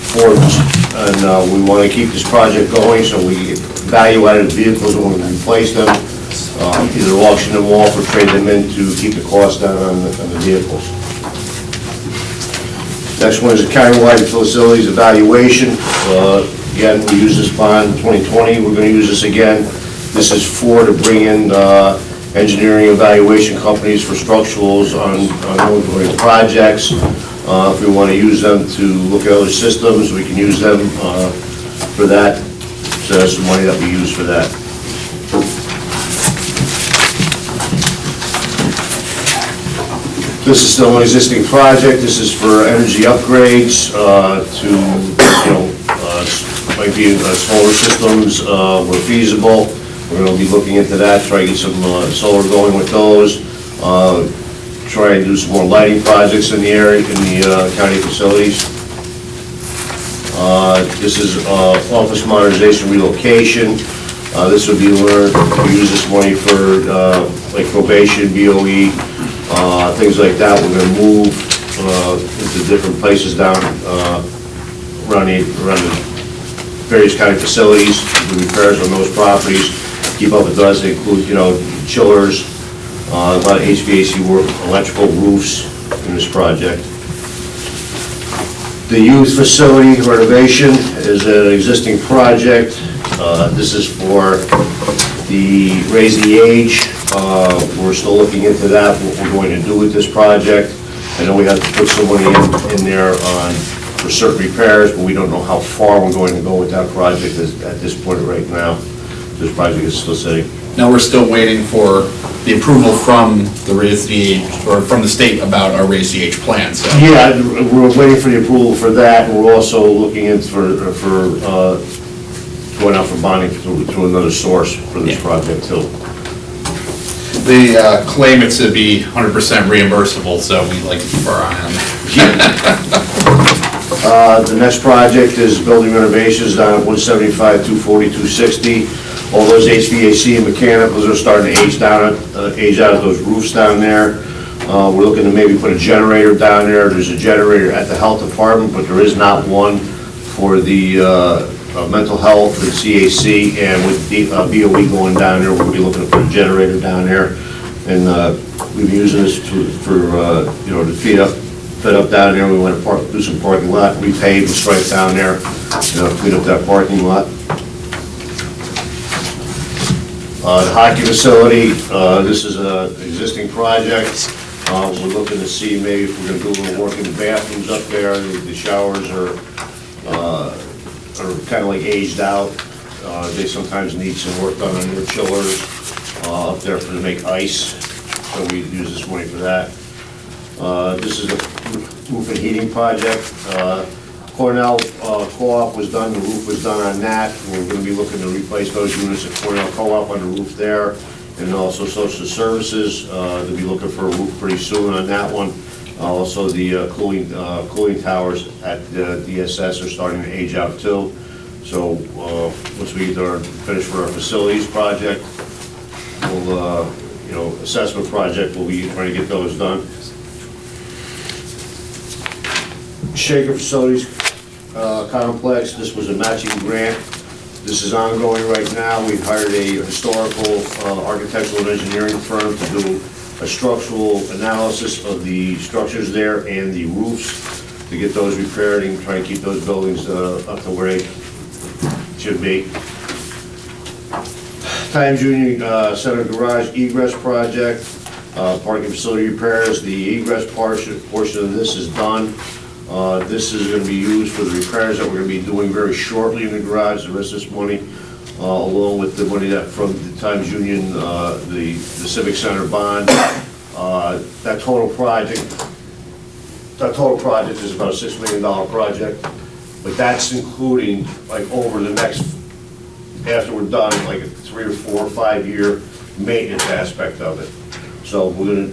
N: Fords, and we want to keep this project going, so we value-added vehicles when we replace them, either auction them off or trade them in to keep the cost down on the vehicles. Next one is a countywide facilities evaluation. Again, we use this bond in 2020. We're going to use this again. This is to bring in engineering evaluation companies for structurals on ongoing projects. If we want to use them to look at other systems, we can use them for that. So that's the money that we use for that. This is still an existing project. This is for energy upgrades to, might be solar systems where feasible. We're going to be looking into that, try to get some solar going with those. Try and do some more lighting projects in the area, in the county facilities. This is office modernization relocation. This would be where we use this money for like probation, BOE, things like that. We're going to move into different places down around the various kind of facilities, do repairs on those properties, keep up with those. They include, chillers, a lot of HVAC work, electrical roofs in this project. The youth facility renovation is an existing project. This is for the raise the age. We're still looking into that, what we're going to do with this project. I know we have to put some money in there for certain repairs, but we don't know how far we're going to go with that project at this point right now. This project is still sitting.
A: Now, we're still waiting for the approval from the Raise the Age, or from the state about our Raise the Age plan, so.
N: Yeah, we're waiting for the approval for that, and we're also looking in for going out for bonding through another source for this project too.
A: They claim it to be 100% reimbursable, so we'd like to keep our eye on that.
N: The next project is building renovations down at 175, 240, 260. All those HVAC and mechanicals are starting to age out of those roofs down there. We're looking to maybe put a generator down there. There's a generator at the health department, but there is not one for the mental health and CAC, and with the BOE going down there, we'll be looking to put a generator down there. And we've been using this to feed up down there. We want to do some parking lot, repave and stripe down there, clean up that parking lot. The hockey facility, this is an existing project. We're looking to see maybe if we're going to do a little work in the bathrooms up there. The showers are kind of like aged out. They sometimes need some work done on their chillers up there to make ice, so we use this money for that. This is a roof and heating project. Cornell Co-op was done, the roof was done on that. We're going to be looking to replace those units at Cornell Co-op on the roof there, and also social services. They'll be looking for a roof pretty soon on that one. Also, the cooling towers at the DSS are starting to age out too. So once we are finished for our facilities project, we'll, assessment project, we'll be trying to get those done. Shaker Facilities Complex, this was a matching grant. This is ongoing right now. We hired a historical architectural and engineering firm to do a structural analysis of the structures there and the roofs to get those repaired and try and keep those buildings up to where they should be. Times Union Center Garage egress project, parking facility repairs. The egress portion of this is done. This is going to be used for the repairs that we're going to be doing very shortly in the garage. The rest of this money, along with the money that from the Times Union, the Civic Center bond, that total project is about a $6 million project. But that's including, like, over the next, after we're done, like a 3 or 4 or 5 year maintenance aspect of it. So we're gonna,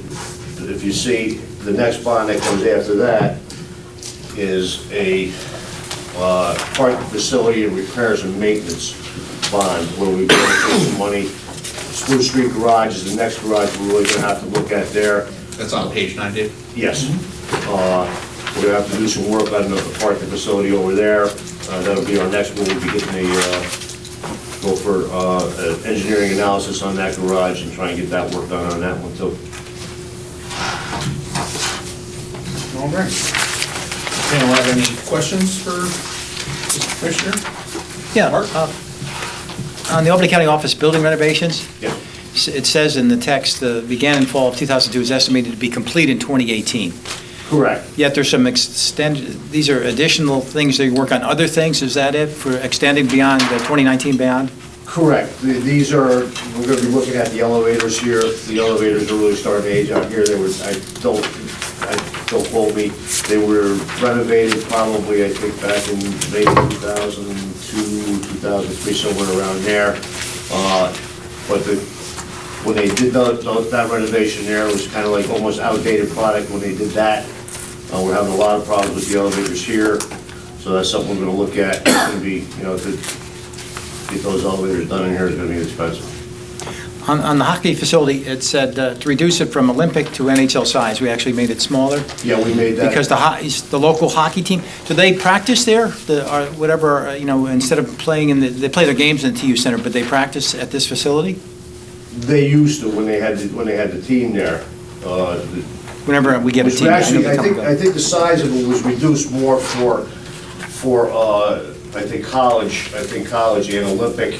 N: if you see, the next bond that comes after that is a parking facility and repairs and maintenance bond, where we put some money. Spruce Street Garage is the next garage we're really gonna have to look at there.
A: That's on page 9, Dave?
N: Yes. We're gonna have to do some work on the parking facility over there. That'll be our next one. We'll be getting go for engineering analysis on that garage and try and get that work done on that one too.
A: All right. Anyone have any questions for Mr. Commissioner?
B: Yeah,
A: Mark?
B: on the Albany County office building renovations,
N: Yeah.
B: it says in the text, began in fall of 2002, is estimated to be complete in 2018.
N: Correct.
B: Yet there's some these are additional things that you work on, other things, is that it, for extending beyond the 2019 beyond?
N: Correct. These are, we're gonna be looking at the elevators here. The elevators are really starting to age out here. They were, don't quote me, they were renovated probably, I think, back in maybe 2002, 2003, somewhere around there. But when they did that renovation there, it was kind of like almost outdated product when they did that. We're having a lot of problems with the elevators here, so that's something we're gonna look at. It's gonna be, to get those elevators done in here is gonna be expensive.
B: On the hockey facility, it said to reduce it from Olympic to NHL size. We actually made it smaller.
N: Yeah, we made that.
B: Because the local hockey team, do they practice there? Or whatever, instead of playing they play their games in the TU Center, but they practice at this facility?
N: They used to when they had the team there.
B: Whenever we get a team.
N: Actually, I think the size of it was reduced more for I think college and Olympic.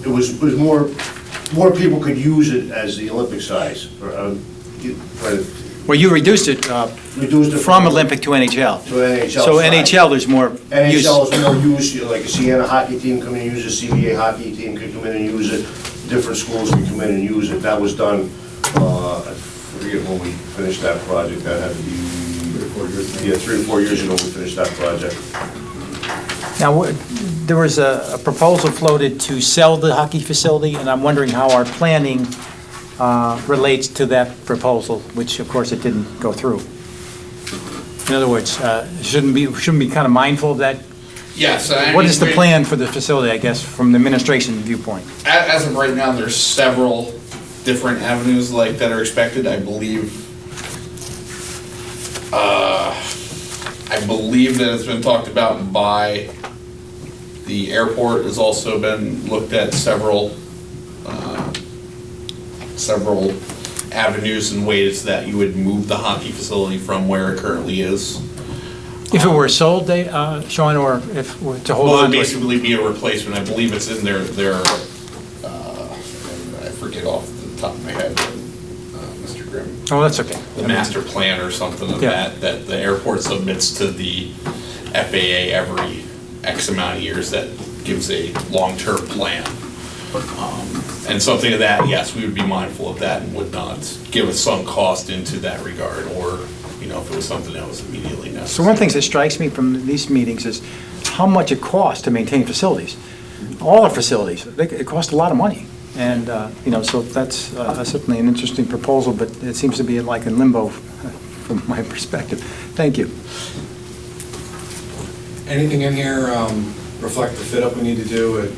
N: It was more people could use it as the Olympic size.
B: Well, you reduced it from Olympic to NHL.
N: To NHL
B: So
N: size.
B: NHL, there's more use.
N: NHL is more used, like a Siena hockey team come in and use it, CBA hockey team could come in and use it, different schools could come in and use it. That was done, I forget when we finished that project, that had to be 3 or 4 years ago we finished that project.
B: Now, there was a proposal floated to sell the hockey facility, and I'm wondering how our planning relates to that proposal, which of course it didn't go through. In other words, shouldn't be kind of mindful of that?
A: Yes.
B: What is the plan for the facility, I guess, from the administration viewpoint?
A: As of right now, there's several different avenues that are expected. I believe that it's been talked about by the airport. Has also been looked at several avenues and ways that you would move the hockey facility from where it currently is.
B: If it were sold, Sean, or if to hold
A: Well,
B: on
A: it'd
B: to it?
A: basically be a replacement. I believe it's in their I forget off the top of my head, Mr. Grimm.
B: Oh, that's okay.
A: The master plan or something of that the airport submits to the FAA every X amount of years that gives a long-term plan. And something of that, yes, we would be mindful of that and would not give a sunk cost into that regard, or, if it was something that was immediately necessary.
B: So one of the things that strikes me from these meetings is how much it costs to maintain facilities. All our facilities, it costs a lot of money. And, so that's certainly an interesting proposal, but it seems to be like in limbo from my perspective. Thank you.
E: Anything in here reflect the fit-up we need to do at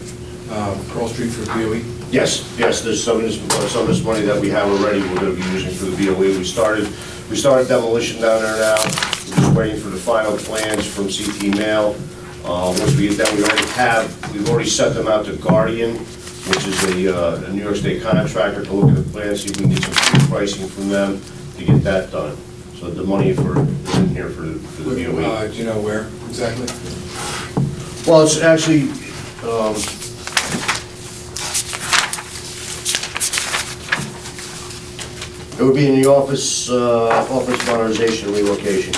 E: Pearl Street for BOE?
N: Yes, there's some of this money that we have already we're going to be using for the BOE. We started demolition down there now. We're just waiting for the final plans from CT Mail. Once we get that, we've already sent them out to Guardian, which is a New York State contractor, to look at the plans, see if we can get some free pricing from them to get that done. So the money is in here for the BOE.
E: Do you know where exactly?
N: Well, it's actually, it would be in the office modernization relocation.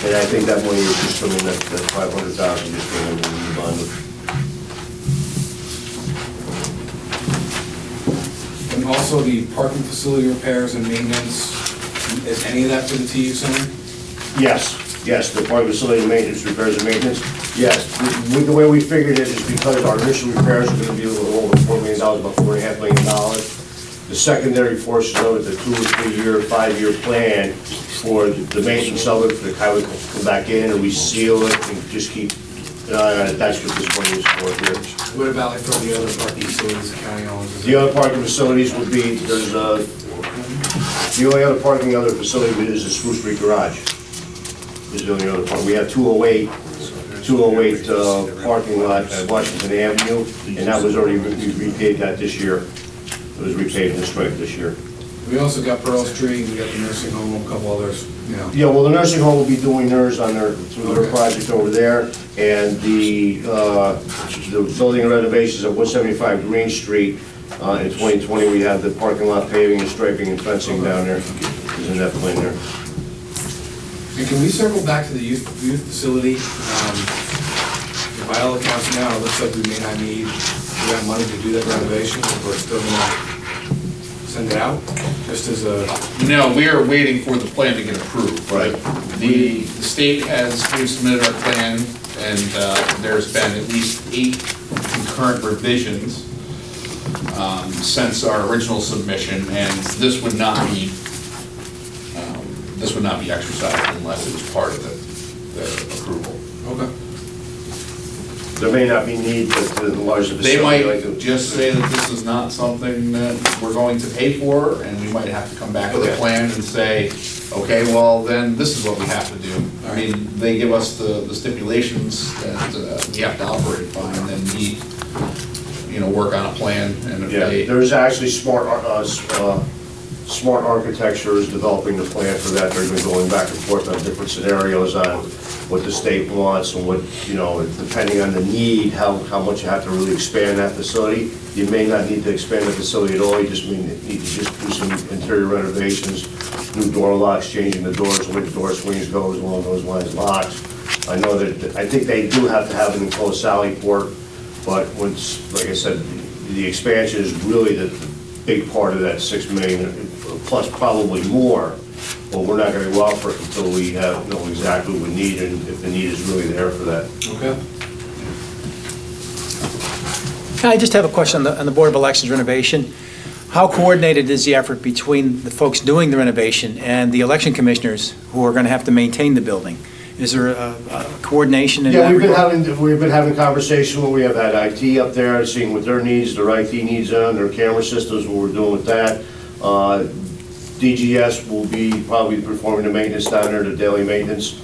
N: And I think that money is just coming, that 500,000 just came in the new bond.
E: And also the parking facility repairs and maintenance, is any of that for the TU Center?
N: Yes, the parking facility maintenance, repairs and maintenance, yes. The way we figured it is because our initial repairs are gonna be a little over $4 million, about $4.5 million. The secondary portion of it, the 2 or 3 year, 5 year plan for the maintenance of it, for the highway to come back in and we seal it and just keep, that's what this money is for here.
E: What about like for the other parking facilities the county owns?
N: The other parking facilities would be, the only other parking other facility is the Spruce Street Garage. Is the only other part. We have 208 parking lot at Washington Avenue, and that was already, we repaid that this year. It was repaid in the strike this year.
E: We also got Pearl Street, we got the nursing home, a couple others,
N: Yeah, well, the nursing home will be doing theirs on through their project over there, and the building renovations at 175 Green Street, in 2020, we have the parking lot paving and striping and fencing down there, is in that plan there.
E: And can we circle back to the youth facility? By all accounts now, it looks like we may not need that money to do that renovation, but we're still gonna send it out, just as a...
A: No, we are waiting for the plan to get approved.
N: Right.
A: The state we've submitted our plan, and there's been at least 8 concurrent revisions since our original submission, and this would not be exercised unless it was part of the approval.
E: Okay.
N: There may not be need to enlarge the facility.
A: They
N: like
A: might
N: the-
A: just say that this is not something that we're going to pay for, and we might have to come back with a plan and say, okay, well, then this is what we have to do. I mean, they give us the stipulations that we have to operate by, and then we, work on a plan, and if
N: Yeah,
A: they...
N: there's actually Smart Architecture is developing the plan for that. They've been going back and forth on different scenarios on what the state wants and what, depending on the need, how much you have to really expand that facility. You may not need to expand the facility at all, you just need to just do some interior renovations, new door locks, changing the doors, the way the door swings goes, along those lines, locks. I know that, I think they do have to have an enclosed sally port, but once, like I said, the expansion is really the big part of that $6 million, plus probably more. But we're not going to go out for it until we know exactly what we need and if the need is really there for that.
E: Okay.
B: I just have a question on the Board of Elections renovation. How coordinated is the effort between the folks doing the renovation and the election commissioners who are going to have to maintain the building? Is there a coordination in that
N: Yeah,
B: regard?
N: we've been having conversation where we have had IT up there, seeing what their needs, their IT needs on, their camera systems, what we're doing with that. DGS will be probably performing the maintenance down there, the daily maintenance,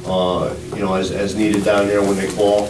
N: as needed down there when they call.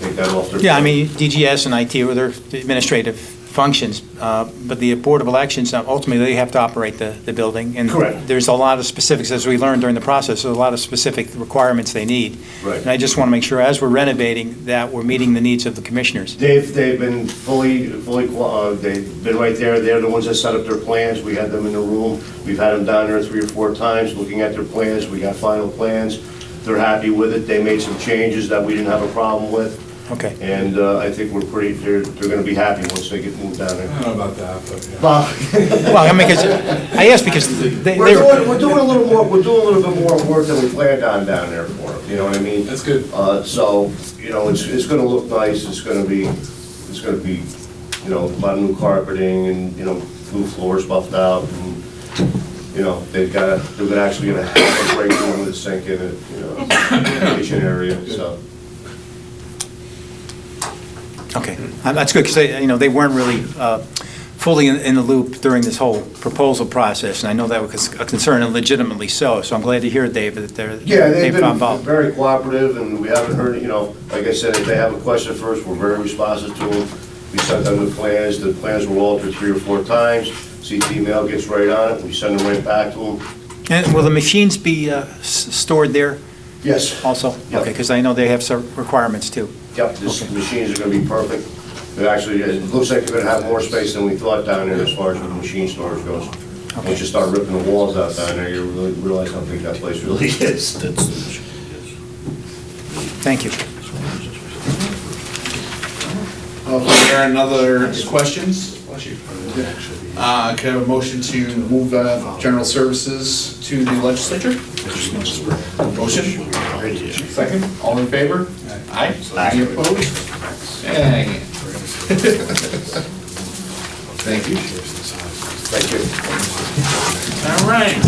N: Take that off their...
B: Yeah, I mean, DGS and IT are their administrative functions, but the Board of Elections, ultimately, they have to operate the building. And
N: Correct.
B: there's a lot of specifics, as we learned during the process, there's a lot of specific requirements they need.
N: Right.
B: And I just want to make sure, as we're renovating, that we're meeting the needs of the commissioners.
N: They've been they've been right there. They're the ones that set up their plans. We had them in the room. We've had them down there 3 or 4 times looking at their plans. We got final plans. They're happy with it. They made some changes that we didn't have a problem with.
B: Okay.
N: And I think they're gonna be happy once they get moved down
E: I
N: there.
E: don't know about that, but, yeah.
B: Well, I mean, 'cause I asked because
N: We're doing a little bit more work than we planned on down there for them, you know what I mean?
E: That's good.
N: So, you know, it's gonna look nice, it's gonna be, you know, a lot of new carpeting and, you know, new floors buffed out, and, you know, they're actually gonna have a break room with a sink in it, you know, kitchen area, so.
B: Okay, that's good, because they weren't really fully in the loop during this whole proposal process, and I know that was a concern, and legitimately so, so I'm glad to hear, Dave, that
N: Yeah, they've
B: they've
N: been
B: found involved.
N: very cooperative, and we haven't heard, you know, like I said, if they have a question first, we're very responsive to them. We sent them the plans were altered 3 or 4 times, CT mail gets right on it, we send them right back to them.
B: And will the machines be stored there
N: Yes.
B: also?
N: Yep.
B: Okay, because I know they have some requirements too.
N: Yep, these machines are gonna be perfect. It looks like they're gonna have more space than we thought down there as far as the machine storage goes. Once you start ripping the walls out down there, you really realize how big that place really is.
B: Thank you.
A: If there are another questions? Can I have a motion to move general services to the legislature? Motion? Second, all in favor? Aye. Any opposed? Dang it. Thank you.
N: Thank you.
A: All right.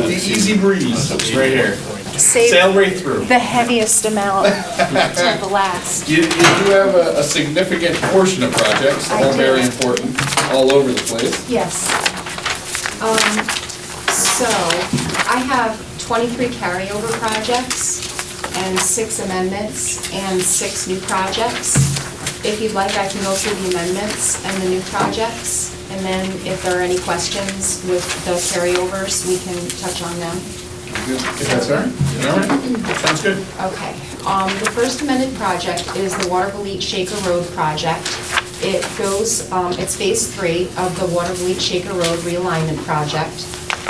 A: The easy breeze, right here. Sail right through.
C: The heaviest amount to the last.
A: You do have a significant portion of projects, all very important, all over the place.
C: Yes. So I have 23 carryover projects and 6 amendments and 6 new projects. If you'd like, I can go through the amendments and the new projects, and then if there are any questions with the carryovers, we can touch on them.
A: If that's all right? All right, sounds good.
C: Okay. The first amended project is the Waterville Shaker Road project. It goes, it's phase 3 of the Waterville Shaker Road realignment project.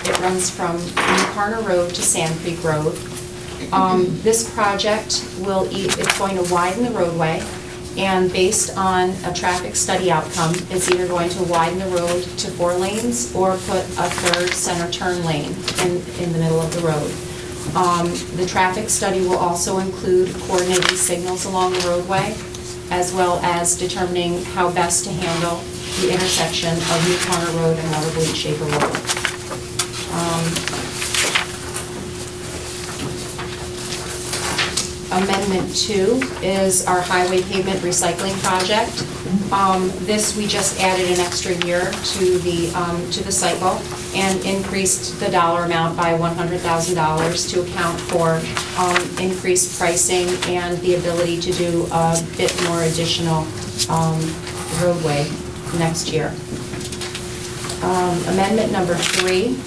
C: It runs from New Carner Road to Sand Creek Road. This project it's going to widen the roadway, and based on a traffic study outcome, it's either going to widen the road to 4 lanes or put a 3rd center turn lane in the middle of the road. The traffic study will also include coordinating signals along the roadway, as well as determining how best to handle the intersection of New Carner Road and Waterville Shaker Road. Amendment 2 is our highway pavement recycling project. This, we just added an extra year to the cycle and increased the dollar amount by $100,000 to account for increased pricing and the ability to do a bit more additional roadway next year. Amendment number 3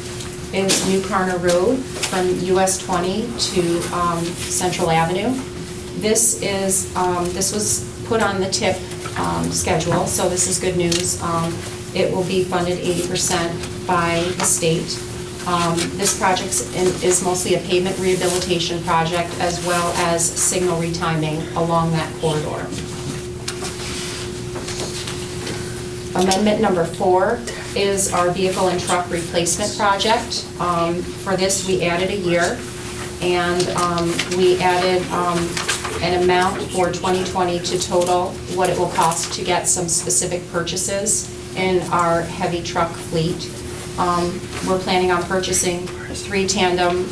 C: is New Carner Road from US 20 to Central Avenue. This was put on the TIP schedule, so this is good news. It will be funded 80% by the state. This project is mostly a pavement rehabilitation project as well as signal retiming along that corridor. Amendment number 4 is our vehicle and truck replacement project. For this, we added a year, and we added an amount for 2020 to total what it will cost to get some specific purchases in our heavy truck fleet. We're planning on purchasing 3 tandem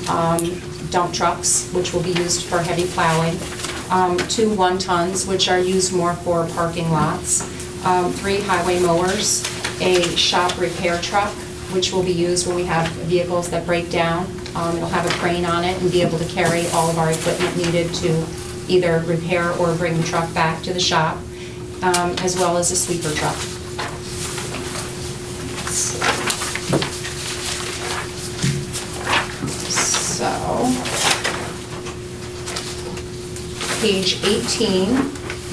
C: dump trucks, which will be used for heavy plowing, 2 1-tons, which are used more for parking lots, 3 highway mowers, a shop repair truck, which will be used when we have vehicles that break down. It'll have a crane on it and be able to carry all of our equipment needed to either repair or bring the truck back to the shop, as well as a sweeper truck. So, page 18,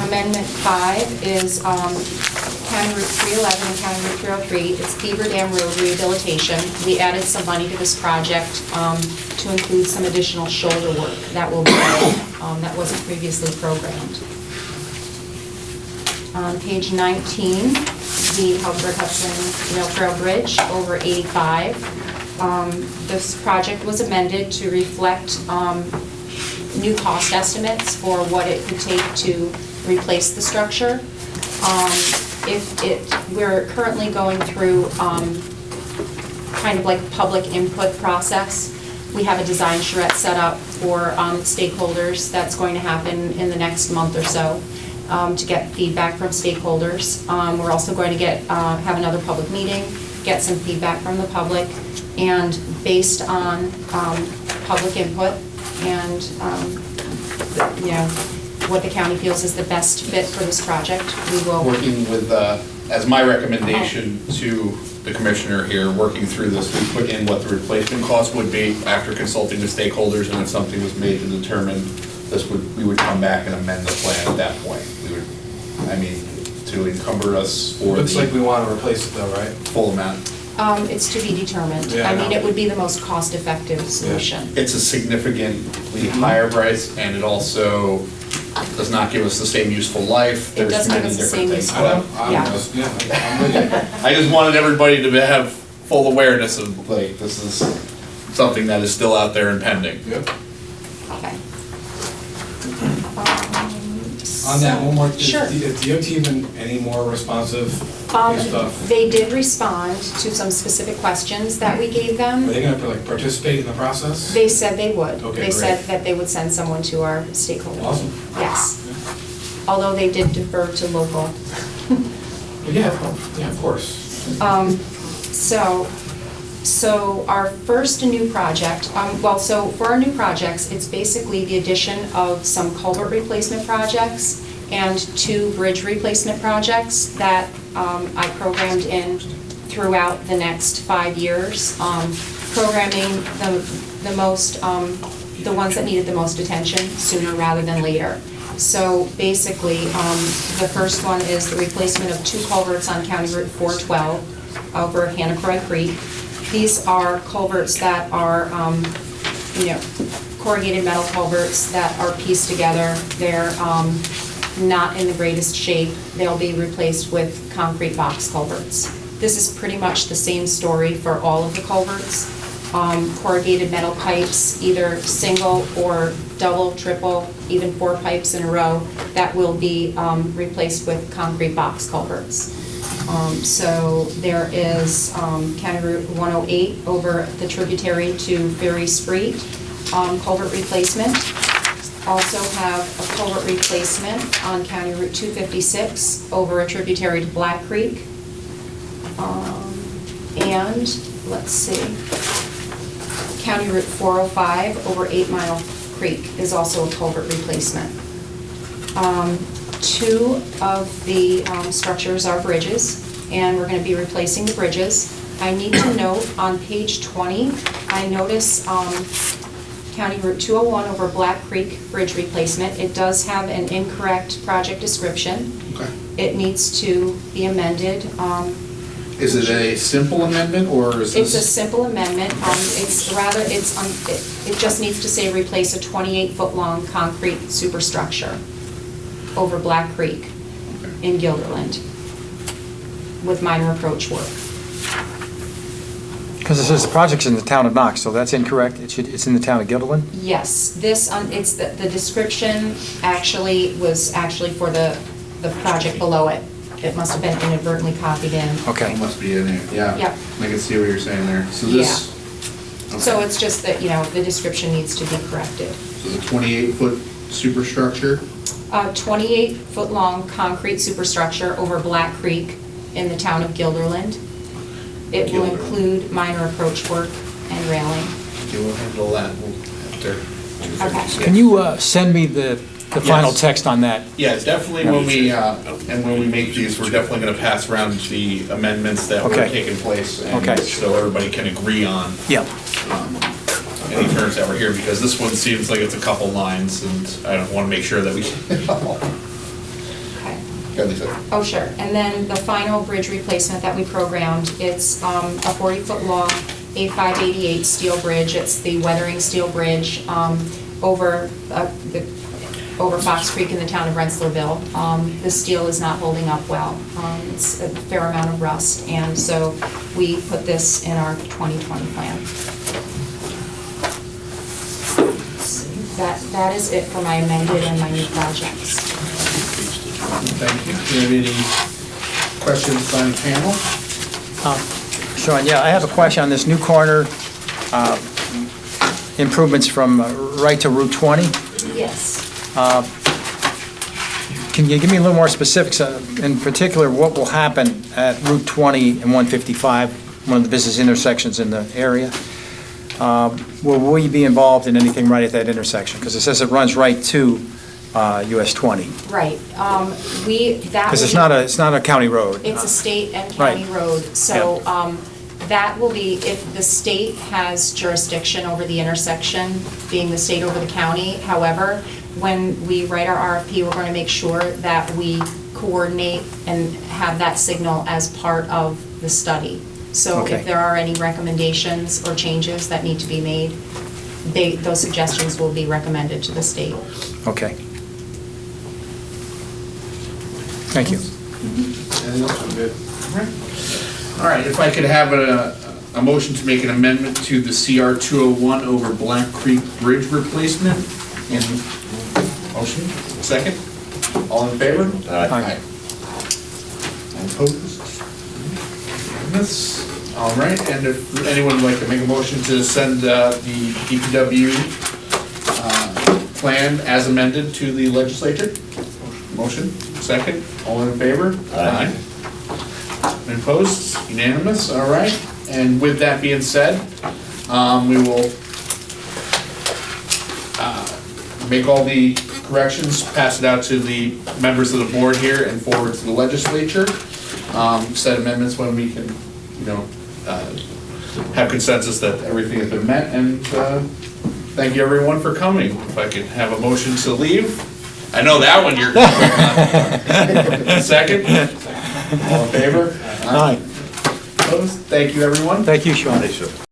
C: Amendment 5 is County Route 311 and County Route 303. It's Beaver Dam Road rehabilitation. We added some money to this project to include some additional shoulder work that will be done. that wasn't previously programmed. On page 19, the Hubbard Hudson Mill Trail Bridge over 85. This project was amended to reflect new cost estimates for what it could take to replace the structure. We're currently going through kind of like a public input process. We have a design charrette set up for stakeholders. That's going to happen in the next month or so to get feedback from stakeholders. We're also going to have another public meeting, get some feedback from the public, and based on public input and what the county feels is the best fit for this project, we will.
A: Working with, as my recommendation to the commissioner here, working through this, we put in what the replacement cost would be after consulting the stakeholders, and if something was made to determine this we would come back and amend the plan at that point. To encumber us for
E: Looks like we want to replace it though, right?
A: full amount.
C: It's to be determined.
E: Yeah, I know.
C: It would be the most cost-effective solution.
A: It's a significantly higher price, and it also does not give us the same useful life.
C: It
A: There's
C: doesn't give
A: many
C: us the
A: different
C: same
A: things.
C: useful life.
E: I'm
C: Yeah.
E: with you.
A: I just wanted everybody to have full awareness of, like, this is something that is still out there and pending.
E: Yep.
C: Okay.
E: On that, one more,
C: Sure.
E: is DOT even any more responsive to stuff?
C: They did respond to some specific questions that we gave them.
E: Are they gonna like participate in the process?
C: They said they would.
E: Okay,
C: They said
E: great.
C: that they would send someone to our stakeholders.
E: Awesome.
C: Yes. Although they did defer to local.
E: Yeah, of course.
C: So our first new project, so for our new projects, it's basically the addition of some culvert replacement projects and 2 bridge replacement projects that I programmed in throughout the next 5 years, programming the ones that needed the most attention sooner rather than later. So basically, the first one is the replacement of 2 culverts on County Route 412 over Hannacroy Creek. These are culverts that are, corrugated metal culverts that are pieced together. They're not in the greatest shape. They'll be replaced with concrete box culverts. This is pretty much the same story for all of the culverts. Corrugated metal pipes, either single or double, triple, even 4 pipes in a row, that will be replaced with concrete box culverts. So there is County Route 108 over the tributary to Ferry Street, culvert replacement. Also have a culvert replacement on County Route 256 over a tributary to Black Creek. And let's see, County Route 405 over 8 Mile Creek is also a culvert replacement. 2 of the structures are bridges, and we're going to be replacing the bridges. I need to note on page 20, I notice County Route 201 over Black Creek Bridge replacement. It does have an incorrect project description.
A: Okay.
C: It needs to be amended.
A: Is it a simple amendment, or is
C: It's a
A: this?
C: simple amendment. It just needs to say replace a 28-foot-long concrete superstructure over Black Creek in Gilderland with minor approach work.
B: Because it says the project's in the town of Knox, so that's incorrect. It's in the town of Guilderland?
C: Yes, it's the description was actually for the project below it. It must have been inadvertently copied in.
B: Okay.
A: It must be in there, yeah.
C: Yeah.
A: I can see what you're saying there. So this,
C: So it's just that, the description needs to be corrected.
A: so the 28-foot superstructure,
C: 28-foot-long concrete superstructure over Black Creek in the town of Gilderland. It will
A: Gilderland.
C: include minor approach work and railing.
A: you'll handle that after.
C: Okay.
B: Can you send me the final
A: Yes.
B: text on that?
A: Yeah, definitely when we make these, we're definitely gonna pass around the amendments that were
B: Okay.
A: taking place,
B: Okay.
A: and so everybody can agree on
B: Yeah.
A: any terms that were here, because this one seems like it's a couple lines, and I don't wanna make sure that we get it all.
C: Okay.
A: Go, Lisa.
C: Oh, sure. And then the final bridge replacement that we programmed, it's a 40-foot-long A588 steel bridge. It's the weathering steel bridge over the over Fox Creek in the town of Rensselaerville. The steel is not holding up well. It's a fair amount of rust, and so we put this in our 2020 plan. That is it for my amended and my new projects.
A: Thank you. Do you have any questions on the panel?
B: Sean, yeah, I have a question on this new corner, improvements from right to Route 20.
C: Yes.
B: Can you give me a little more specifics, in particular, what will happen at Route 20 and 155, one of the business intersections in the area? Will we be involved in anything right at that intersection? Because it says it runs right to US 20.
C: Right.
B: Because it's not a county road.
C: It's a state and county
B: Right.
C: road, so that will be, if the state has jurisdiction over the intersection, being the state over the county. However, when we write our RFP, we're going to make sure that we coordinate and have that signal as part of the study. So
B: Okay.
C: if there are any recommendations or changes that need to be made, those suggestions will be recommended to the state.
B: Okay. Thank you.
A: Anything else? I'm good. All right, if I could have a motion to make an amendment to the CR 201 over Black Creek Bridge replacement. Motion, second? All in favor?
B: Aye.
A: All opposed? Unanimous. All right, and if anyone would like to make a motion to send the DPW plan as amended to the legislature? Motion, second, all in favor? Aye. And opposed? Unanimous, all right. And with that being said, we will make all the corrections, pass it out to the members of the board here and forward to the legislature. Set amendments when we can, have consensus that everything has been met, and thank you everyone for coming. If I could have a motion to leave. I know that one you're second? All in favor?
B: Aye.
A: Opposed? Thank you, everyone.
B: Thank you, Sean.
N: Thanks, sir.